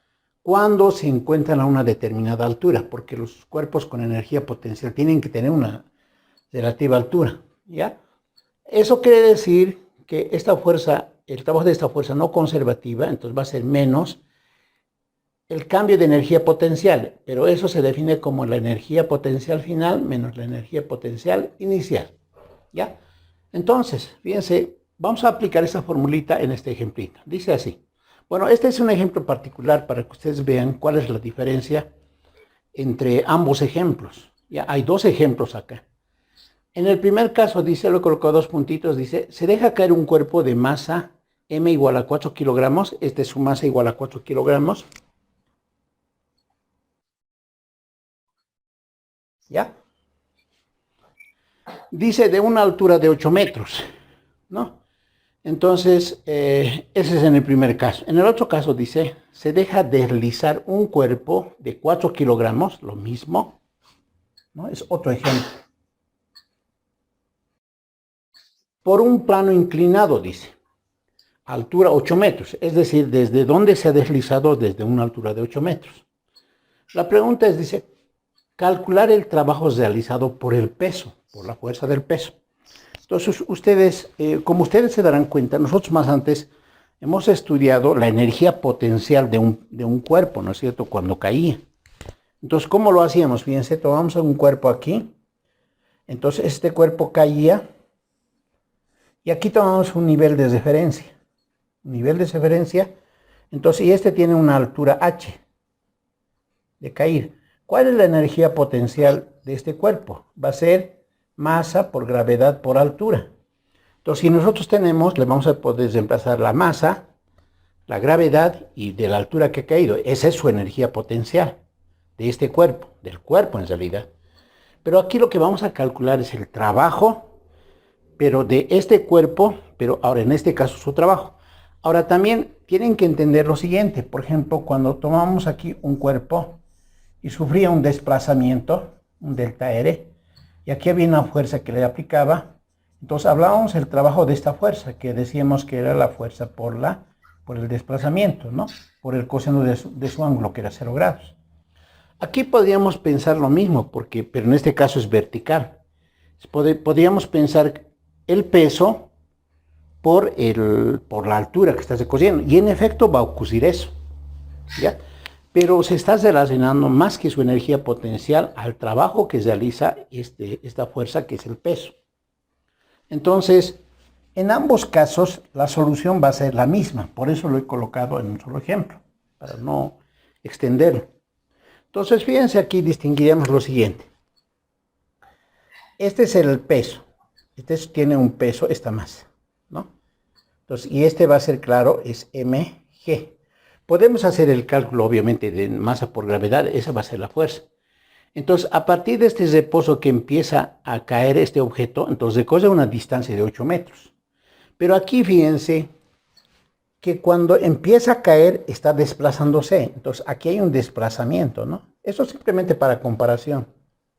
cuando se encuentran a una determinada altura, porque los cuerpos con energía potencial tienen que tener una relativa altura, ¿ya? Eso quiere decir que esta fuerza, el trabajo de esta fuerza no conservativa, entonces va a ser menos el cambio de energía potencial, pero eso se define como la energía potencial final menos la energía potencial inicial, ¿ya? Entonces, fíjense, vamos a aplicar esa formulita en este ejemplito. Dice así. Bueno, este es un ejemplo particular para que ustedes vean cuál es la diferencia entre ambos ejemplos. Ya hay dos ejemplos acá. En el primer caso, dice, lo he colocado dos puntitos, dice, se deja caer un cuerpo de masa m igual a 4 kilogramos, este es su masa igual a 4 kilogramos, ¿ya? dice de una altura de 8 metros, ¿no? Entonces, ese es en el primer caso. En el otro caso dice, se deja deslizar un cuerpo de 4 kilogramos, lo mismo, ¿no? Es otro ejemplo. Por un plano inclinado, dice, altura 8 metros, es decir, desde donde se ha deslizado desde una altura de 8 metros. La pregunta es, dice, calcular el trabajo realizado por el peso, por la fuerza del peso. Entonces, ustedes, como ustedes se darán cuenta, nosotros más antes hemos estudiado la energía potencial de un cuerpo, ¿no es cierto?, cuando caía. Entonces, ¿cómo lo hacíamos? Fíjense, tomamos un cuerpo aquí, entonces este cuerpo caía, y aquí tomamos un nivel de referencia. Un nivel de referencia, entonces, y este tiene una altura h de caer. ¿Cuál es la energía potencial de este cuerpo? Va a ser masa por gravedad por altura. Entonces, si nosotros tenemos, le vamos a poder reemplazar la masa, la gravedad y de la altura que ha caído. Esa es su energía potencial de este cuerpo, del cuerpo en realidad. Pero aquí lo que vamos a calcular es el trabajo, pero de este cuerpo, pero ahora en este caso su trabajo. Ahora también tienen que entender lo siguiente. Por ejemplo, cuando tomamos aquí un cuerpo y sufría un desplazamiento, un delta R, y aquí había una fuerza que le aplicaba, entonces hablábamos del trabajo de esta fuerza, que decíamos que era la fuerza por el desplazamiento, ¿no? Por el coseno de su ángulo, que era 0 grados. Aquí podríamos pensar lo mismo, pero en este caso es vertical. Podríamos pensar el peso por la altura que está recorriendo, y en efecto va a ocurrir eso, ¿ya? Pero se está relacionando más que su energía potencial al trabajo que realiza esta fuerza, que es el peso. Entonces, en ambos casos la solución va a ser la misma, por eso lo he colocado en un solo ejemplo, para no extenderlo. Entonces, fíjense, aquí distinguiremos lo siguiente. Este es el peso, este tiene un peso, esta masa, ¿no? Entonces, y este va a ser, claro, es mg. Podemos hacer el cálculo, obviamente, de masa por gravedad, esa va a ser la fuerza. Entonces, a partir de este reposo que empieza a caer este objeto, entonces recorre una distancia de 8 metros. Pero aquí fíjense que cuando empieza a caer está desplazándose. Entonces, aquí hay un desplazamiento, ¿no? Eso simplemente para comparación,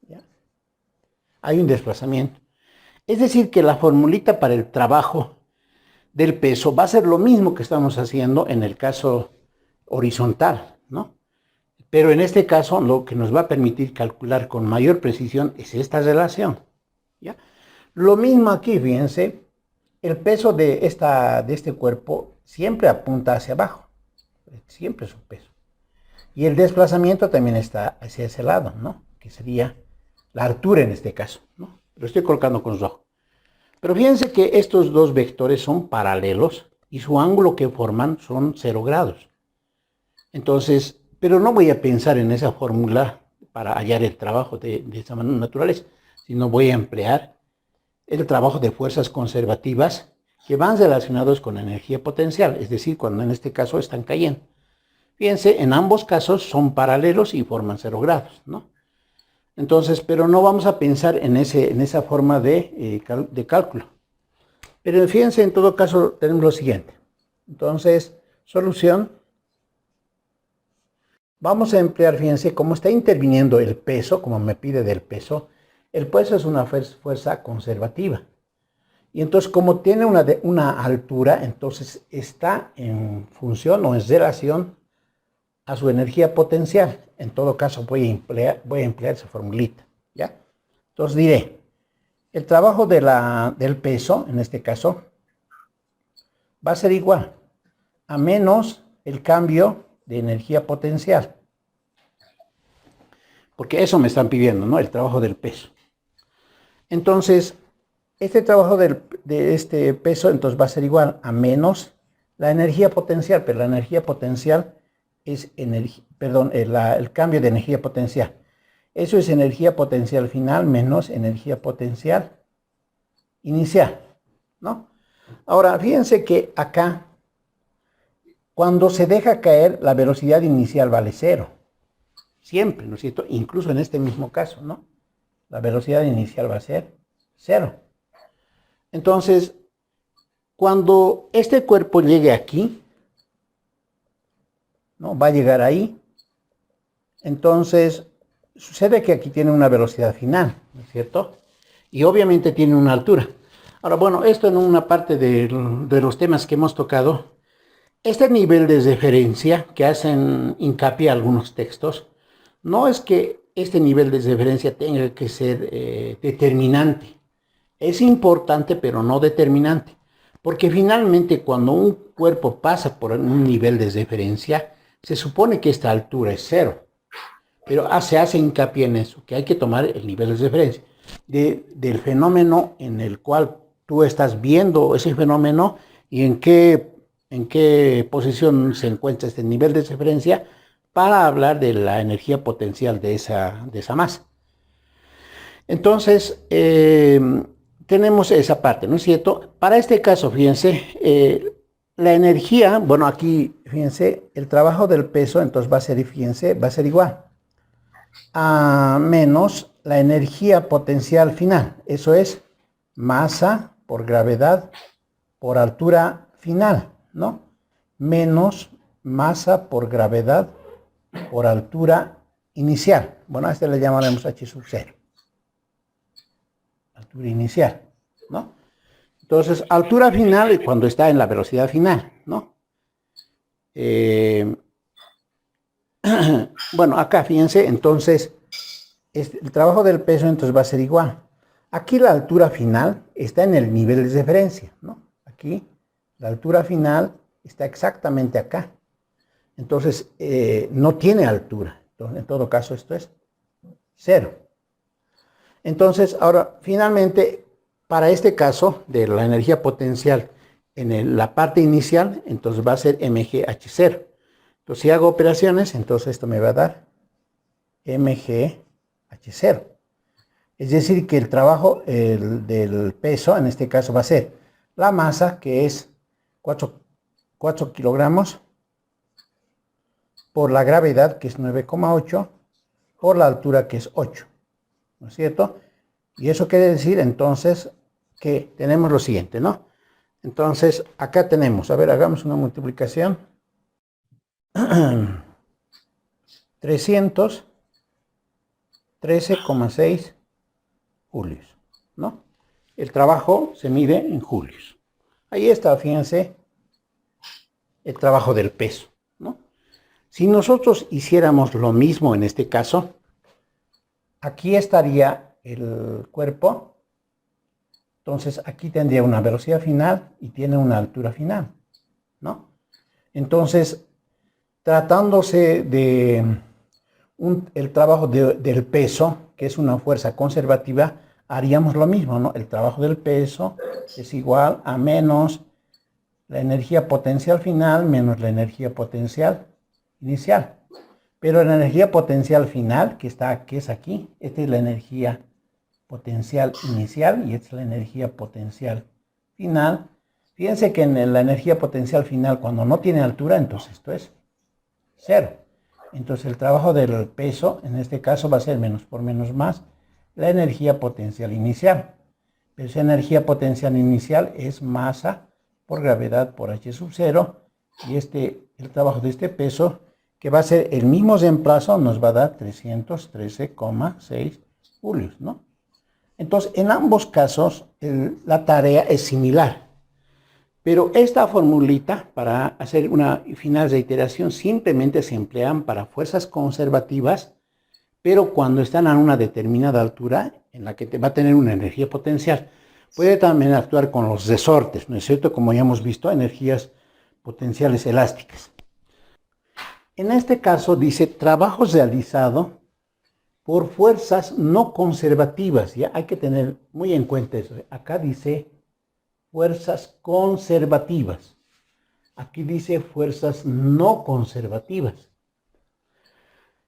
¿ya? Hay un desplazamiento. Es decir, que la formulita para el trabajo del peso va a ser lo mismo que estamos haciendo en el caso horizontal, ¿no? Pero en este caso lo que nos va a permitir calcular con mayor precisión es esta relación, ¿ya? Lo mismo aquí, fíjense, el peso de este cuerpo siempre apunta hacia abajo, siempre es un peso. Y el desplazamiento también está hacia ese lado, ¿no? Que sería la altura en este caso, ¿no? Lo estoy colocando con rojo. Pero fíjense que estos dos vectores son paralelos y su ángulo que forman son 0 grados. Entonces, pero no voy a pensar en esa fórmula para hallar el trabajo de esa naturaleza, sino voy a emplear el trabajo de fuerzas conservativas que van relacionados con energía potencial, es decir, cuando en este caso están cayendo. Fíjense, en ambos casos son paralelos y forman 0 grados, ¿no? Entonces, pero no vamos a pensar en esa forma de cálculo. Pero fíjense, en todo caso tenemos lo siguiente. Entonces, solución. Vamos a emplear, fíjense, como está interviniendo el peso, como me pide del peso, el peso es una fuerza conservativa. Y entonces, como tiene una altura, entonces está en función o en relación a su energía potencial. En todo caso, voy a emplear esa formulita, ¿ya? Entonces diré, el trabajo del peso, en este caso, va a ser igual a menos el cambio de energía potencial. Porque eso me están pidiendo, ¿no? El trabajo del peso. Entonces, este trabajo de este peso, entonces va a ser igual a menos la energía potencial, pero la energía potencial es el cambio de energía potencial. Eso es energía potencial final menos energía potencial inicial, ¿no? Ahora, fíjense que acá, cuando se deja caer, la velocidad inicial vale 0. Siempre, ¿no es cierto? Incluso en este mismo caso, ¿no? La velocidad inicial va a ser cero. Entonces, cuando este cuerpo llegue aquí, ¿no? Va a llegar ahí. Entonces, sucede que aquí tiene una velocidad final, ¿no es cierto? Y obviamente tiene una altura. Ahora, bueno, esto en una parte de los temas que hemos tocado, este nivel de referencia que hacen hincapié algunos textos, no es que este nivel de referencia tenga que ser determinante. Es importante, pero no determinante. Porque finalmente cuando un cuerpo pasa por un nivel de referencia, se supone que esta altura es cero. Pero se hace hincapié en eso, que hay que tomar el nivel de referencia del fenómeno en el cual tú estás viendo ese fenómeno y en qué posición se encuentra este nivel de referencia para hablar de la energía potencial de esa masa. Entonces, tenemos esa parte, ¿no es cierto? Para este caso, fíjense, la energía, bueno, aquí, fíjense, el trabajo del peso, entonces va a ser, fíjense, va a ser igual a menos la energía potencial final. Eso es masa por gravedad por altura final, ¿no? Menos masa por gravedad por altura inicial. Bueno, a este le llamaremos H sub 0. Altura inicial, ¿no? Entonces, altura final cuando está en la velocidad final, ¿no? Bueno, acá fíjense, entonces, el trabajo del peso entonces va a ser igual. Aquí la altura final está en el nivel de referencia, ¿no? Aquí la altura final está exactamente acá. Entonces, no tiene altura. Entonces, en todo caso, esto es cero. Entonces, ahora, finalmente, para este caso de la energía potencial en la parte inicial, entonces va a ser mgh0. Entonces, si hago operaciones, entonces esto me va a dar mgh0. Es decir, que el trabajo del peso, en este caso, va a ser la masa, que es 4 kilogramos, por la gravedad, que es 9,8, por la altura, que es 8. ¿No es cierto? Y eso quiere decir, entonces, que tenemos lo siguiente, ¿no? Entonces, acá tenemos, a ver, hagamos una multiplicación. 313,6 julios, ¿no? El trabajo se mide en julios. Ahí está, fíjense, el trabajo del peso, ¿no? Si nosotros hiciéramos lo mismo en este caso, aquí estaría el cuerpo, entonces aquí tendría una velocidad final y tiene una altura final, ¿no? Entonces, tratándose de el trabajo del peso, que es una fuerza conservativa, haríamos lo mismo, ¿no? El trabajo del peso es igual a menos la energía potencial final menos la energía potencial inicial. Pero la energía potencial final, que es aquí, esta es la energía potencial inicial y esta es la energía potencial final. Fíjense que en la energía potencial final, cuando no tiene altura, entonces esto es cero. Entonces el trabajo del peso, en este caso, va a ser menos por menos más la energía potencial inicial. Pero esa energía potencial inicial es masa por gravedad por H sub 0. Y el trabajo de este peso, que va a ser el mismo reemplazo, nos va a dar 313,6 julios, ¿no? Entonces, en ambos casos, la tarea es similar. Pero esta formulita, para hacer una final de iteración, simplemente se emplean para fuerzas conservativas, pero cuando están a una determinada altura, en la que va a tener una energía potencial. Puede también actuar con los resortes, ¿no es cierto? Como ya hemos visto, energías potenciales elásticas. En este caso dice trabajo realizado por fuerzas no conservativas. Ya hay que tener muy en cuenta eso. Acá dice fuerzas conservativas. Aquí dice fuerzas no conservativas.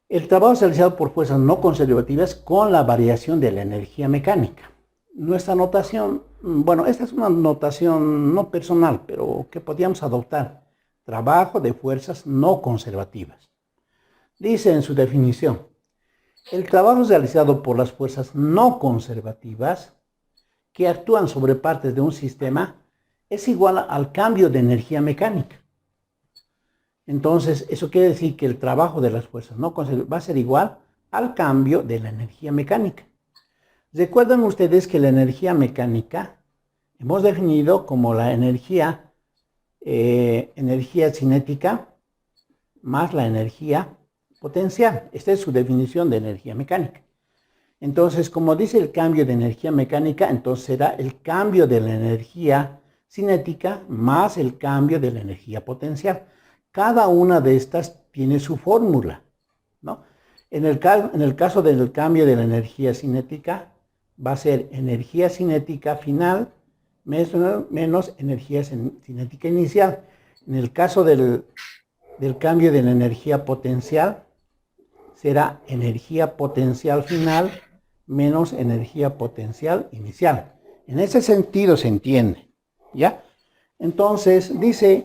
El trabajo es realizado por fuerzas no conservativas con la variación de la energía mecánica. Nuestra notación, bueno, esta es una notación no personal, pero que podríamos adoptar. Trabajo de fuerzas no conservativas. Dice en su definición, el trabajo es realizado por las fuerzas no conservativas que actúan sobre partes de un sistema es igual al cambio de energía mecánica. Entonces, eso quiere decir que el trabajo de las fuerzas no va a ser igual al cambio de la energía mecánica. Recuerdan ustedes que la energía mecánica hemos definido como la energía cinética más la energía potencial. Esta es su definición de energía mecánica. Entonces, como dice el cambio de energía mecánica, entonces será el cambio de la energía cinética más el cambio de la energía potencial. Cada una de estas tiene su fórmula, ¿no? En el caso del cambio de la energía cinética, va a ser energía cinética final menos energía cinética inicial. En el caso del cambio de la energía potencial, será energía potencial final menos energía potencial inicial. En ese sentido se entiende, ¿ya? Entonces, dice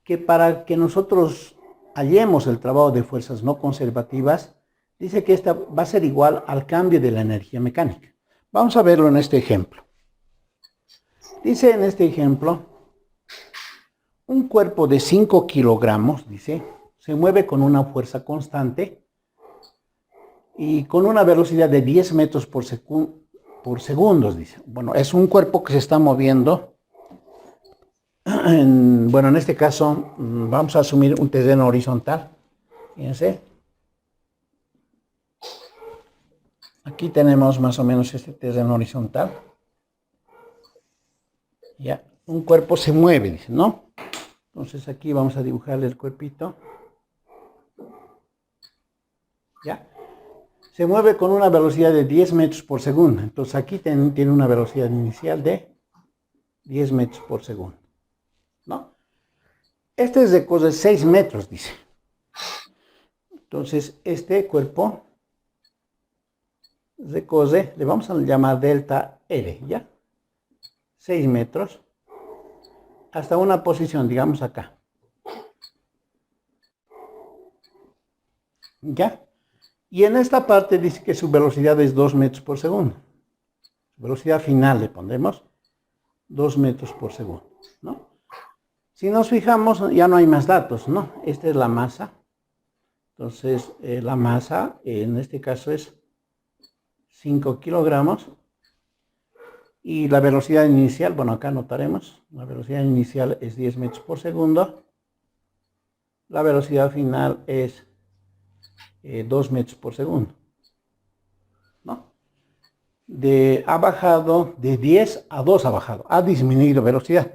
que para que nosotros hallemos el trabajo de fuerzas no conservativas, dice que esta va a ser igual al cambio de la energía mecánica. Vamos a verlo en este ejemplo. Dice en este ejemplo, un cuerpo de 5 kilogramos, dice, se mueve con una fuerza constante y con una velocidad de 10 metros por segundo, dice. Bueno, es un cuerpo que se está moviendo. En este caso, vamos a asumir un terreno horizontal. Fíjense. Aquí tenemos más o menos este terreno horizontal. Ya, un cuerpo se mueve, dice, ¿no? Entonces aquí vamos a dibujarle el cuerpito. Ya. Se mueve con una velocidad de 10 metros por segundo. Entonces aquí tiene una velocidad inicial de 10 metros por segundo, ¿no? Este es de 6 metros, dice. Entonces este cuerpo recorre, le vamos a llamar delta R, ¿ya? 6 metros hasta una posición, digamos acá. ¿Ya? Y en esta parte dice que su velocidad es 2 metros por segundo. Su velocidad final le pondremos 2 metros por segundo, ¿no? Si nos fijamos, ya no hay más datos, ¿no? Esta es la masa. Entonces, la masa, en este caso es 5 kilogramos. Y la velocidad inicial, bueno, acá anotaremos, la velocidad inicial es 10 metros por segundo. La velocidad final es 2 metros por segundo, ¿no? Ha bajado de 10 a 2, ha disminuido velocidad.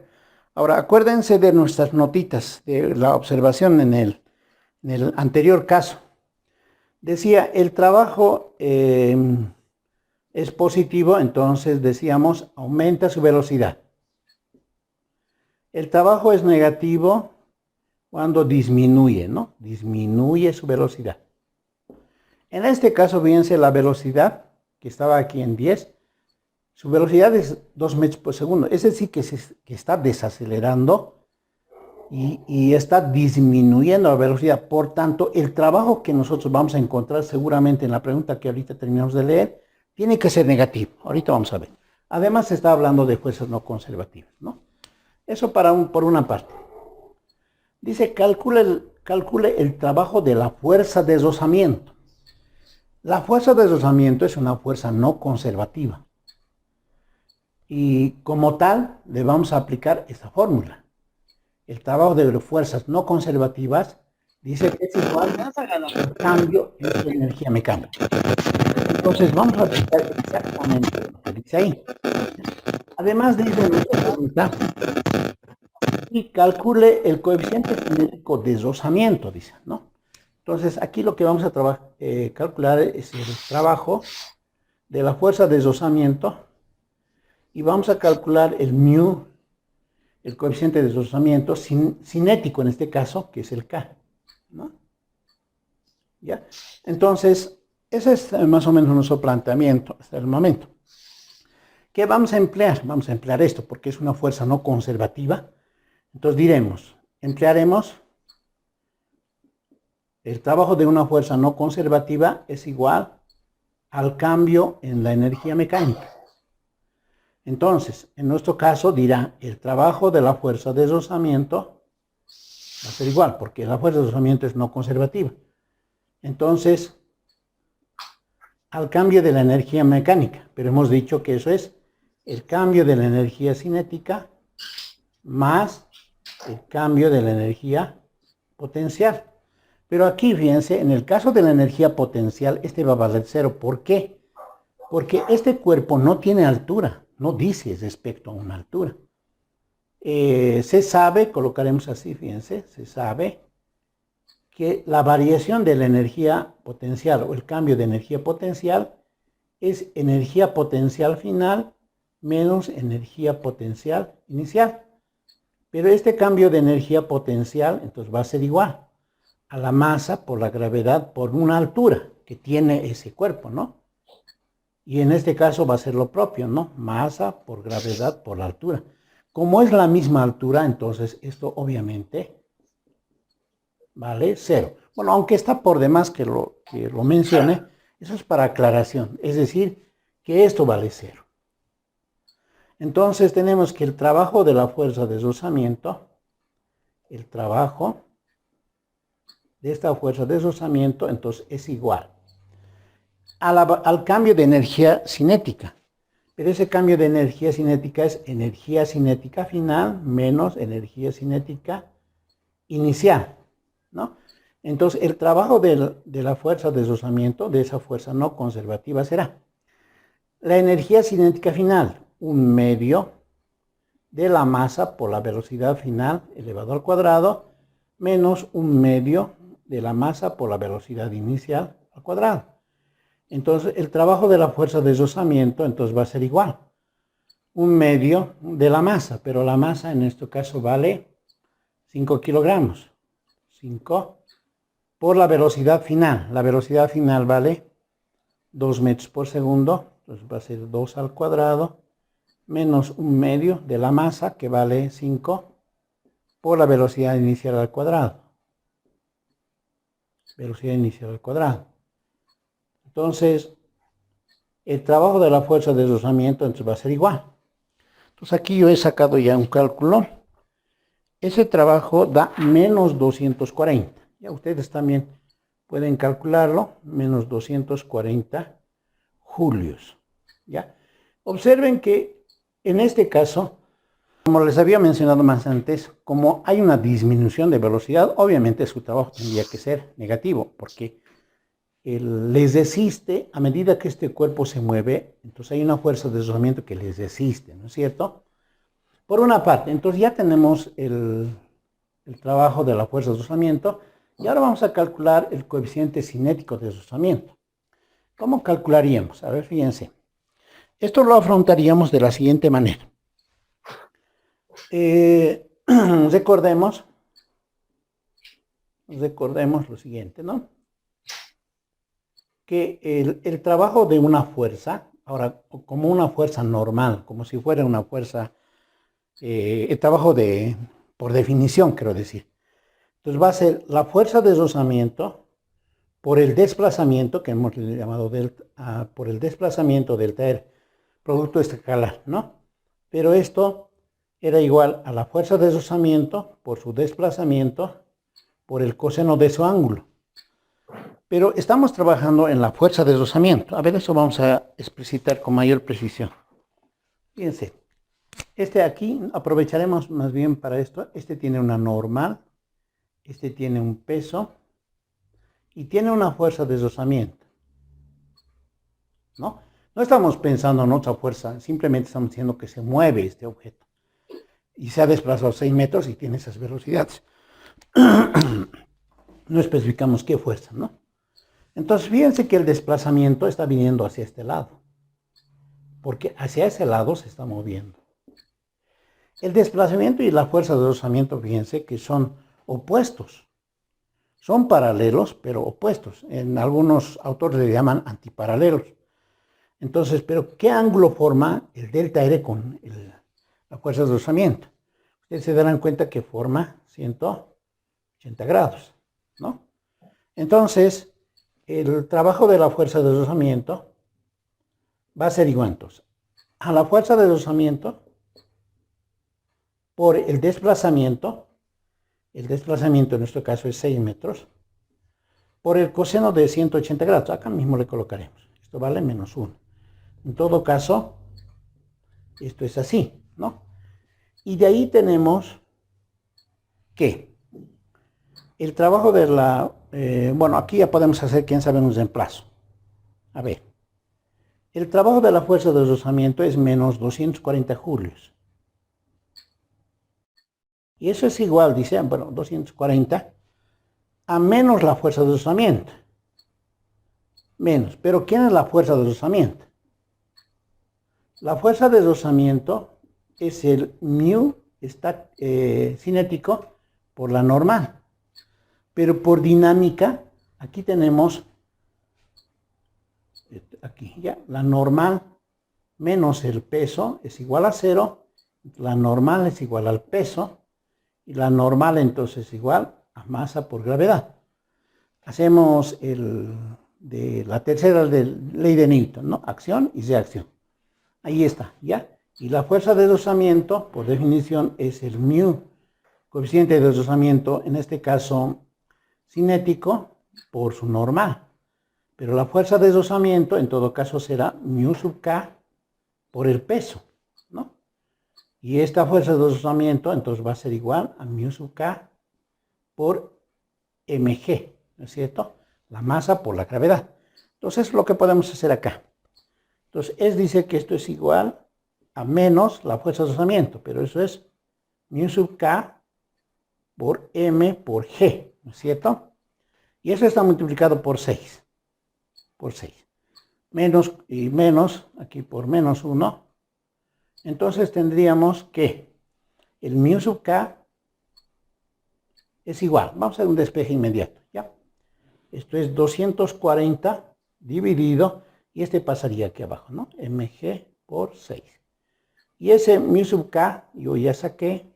Ahora, acuérdense de nuestras notitas, de la observación en el anterior caso. Decía, el trabajo es positivo, entonces decíamos, aumenta su velocidad. El trabajo es negativo cuando disminuye, ¿no? Disminuye su velocidad. En este caso, fíjense la velocidad, que estaba aquí en 10, su velocidad es 2 metros por segundo. Es decir, que está desacelerando y está disminuyendo la velocidad. Por tanto, el trabajo que nosotros vamos a encontrar seguramente en la pregunta que ahorita terminamos de leer, tiene que ser negativo. Ahorita vamos a ver. Además, se está hablando de fuerzas no conservativas, ¿no? Eso por una parte. Dice, calcule el trabajo de la fuerza de rozamiento. La fuerza de rozamiento es una fuerza no conservativa. Y como tal, le vamos a aplicar esta fórmula. El trabajo de fuerzas no conservativas dice que es igual al cambio en su energía mecánica. Entonces vamos a aplicar exactamente lo que dice ahí. Además dice nuestra pregunta, y calcule el coeficiente cinético de rozamiento, dice, ¿no? Entonces aquí lo que vamos a calcular es el trabajo de la fuerza de rozamiento y vamos a calcular el mu, el coeficiente de rozamiento cinético en este caso, que es el K, ¿no? ¿Ya? Entonces, ese es más o menos nuestro planteamiento hasta el momento. ¿Qué vamos a emplear? Vamos a emplear esto porque es una fuerza no conservativa. Entonces emplearemos el trabajo de una fuerza no conservativa es igual al cambio en la energía mecánica. Entonces, en nuestro caso dirá, el trabajo de la fuerza de deslizamiento va a ser igual, porque la fuerza de deslizamiento es no conservativa. Entonces, al cambio de la energía mecánica, pero hemos dicho que eso es el cambio de la energía cinética más el cambio de la energía potencial. Pero aquí, fíjense, en el caso de la energía potencial, este va a valer 0. ¿Por qué? Porque este cuerpo no tiene altura, no dice respecto a una altura. Se sabe, colocaremos así, fíjense, se sabe que la variación de la energía potencial o el cambio de energía potencial es energía potencial final menos energía potencial inicial. Pero este cambio de energía potencial entonces va a ser igual a la masa por la gravedad por una altura que tiene ese cuerpo, ¿no? Y en este caso va a ser lo propio, ¿no? Masa por gravedad por la altura. Como es la misma altura, entonces esto obviamente vale 0. Bueno, aunque está por demás que lo mencione, eso es para aclaración. Es decir, que esto vale 0. Entonces tenemos que el trabajo de la fuerza de deslizamiento, el trabajo de esta fuerza de deslizamiento, entonces es igual al cambio de energía cinética. Pero ese cambio de energía cinética es energía cinética final menos energía cinética inicial, ¿no? Entonces el trabajo de la fuerza de deslizamiento, de esa fuerza no conservativa, será la energía cinética final, 1/2 de la masa por la velocidad final elevado al cuadrado, menos 1/2 de la masa por la velocidad inicial al cuadrado. Entonces, el trabajo de la fuerza de deslizamiento entonces va a ser igual. 1/2 de la masa, pero la masa en este caso vale 5 kilogramos. 5 por la velocidad final. La velocidad final vale 2 metros por segundo. Entonces va a ser 2 al cuadrado menos 1/2 de la masa, que vale 5 por la velocidad inicial al cuadrado. Velocidad inicial al cuadrado. Entonces, el trabajo de la fuerza de deslizamiento entonces va a ser igual. Entonces aquí yo he sacado ya un cálculo. Ese trabajo da menos 240. Ya ustedes también pueden calcularlo. Menos 240 julios. ¿Ya? Observen que en este caso, como les había mencionado más antes, como hay una disminución de velocidad, obviamente su trabajo tendría que ser negativo, porque les resiste a medida que este cuerpo se mueve. Entonces hay una fuerza de deslizamiento que les resiste, ¿no es cierto? Por una parte, entonces ya tenemos el trabajo de la fuerza de deslizamiento, y ahora vamos a calcular el coeficiente cinético de deslizamiento. ¿Cómo calcularíamos? A ver, fíjense. Esto lo afrontaríamos de la siguiente manera. Recordemos lo siguiente, ¿no? Que el trabajo de una fuerza, ahora como una fuerza normal, como si fuera una fuerza, el trabajo por definición, quiero decir. Entonces va a ser la fuerza de deslizamiento por el desplazamiento, que hemos llamado por el desplazamiento delta R, producto escalar, ¿no? Pero esto era igual a la fuerza de deslizamiento por su desplazamiento por el coseno de su ángulo. Pero estamos trabajando en la fuerza de deslizamiento. A ver, eso vamos a explicitar con mayor precisión. Fíjense, este aquí aprovecharemos más bien para esto. Este tiene una normal, este tiene un peso y tiene una fuerza de deslizamiento, ¿no? No estamos pensando en otra fuerza, simplemente estamos diciendo que se mueve este objeto y se ha desplazado 6 metros y tiene esas velocidades. No especificamos qué fuerza, ¿no? Entonces, fíjense que el desplazamiento está viniendo hacia este lado, porque hacia ese lado se está moviendo. El desplazamiento y la fuerza de deslizamiento, fíjense que son opuestos. Son paralelos, pero opuestos. En algunos autores le llaman antiparalelos. Entonces, ¿pero qué ángulo forma el delta R con la fuerza de deslizamiento? Ustedes se darán cuenta que forma 180 grados, ¿no? Entonces, el trabajo de la fuerza de deslizamiento va a ser igual, entonces, a la fuerza de deslizamiento por el desplazamiento en nuestro caso es 6 metros, por el coseno de 180 grados, acá mismo le colocaremos, esto vale menos 1. En todo caso, esto es así, ¿no? Y de ahí tenemos que el trabajo de la, bueno, aquí ya podemos hacer, quién sabe, un reemplazo. A ver, el trabajo de la fuerza de deslizamiento es menos 240 julios. Y eso es igual, dice, bueno, 240 a menos la fuerza de deslizamiento. Menos, pero ¿quién es la fuerza de deslizamiento? La fuerza de deslizamiento es el mu cinético por la normal. Pero por dinámica, aquí tenemos, aquí ya, la normal menos el peso es igual a 0, la normal es igual al peso, y la normal entonces es igual a masa por gravedad. Hacemos de la tercera ley de Newton, ¿no? Acción y reacción. Ahí está, ¿ya? Y la fuerza de deslizamiento, por definición, es el mu, coeficiente de deslizamiento, en este caso cinético, por su normal. Pero la fuerza de deslizamiento, en todo caso, será mu sub k por el peso, ¿no? Y esta fuerza de deslizamiento, entonces, va a ser igual a mu sub k por mg, ¿no es cierto? La masa por la gravedad. Entonces, lo que podemos hacer acá. Entonces, dice que esto es igual a menos la fuerza de deslizamiento, pero eso es mu sub k por m por g, ¿no es cierto? Y eso está multiplicado por 6. Por 6. Menos y menos, aquí por menos 1. Entonces tendríamos que el mu sub k es igual. Vamos a hacer un despeje inmediato, ¿ya? Esto es 240 dividido, y este pasaría aquí abajo, ¿no? mg por 6. Y ese mu sub k, yo ya saqué,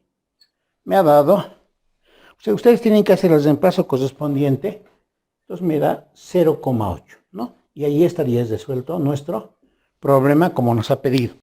me ha dado, o sea, ustedes tienen que hacer el reemplazo correspondiente, entonces me da 0,8, ¿no? Y ahí estaría resuelto nuestro problema como nos ha pedido.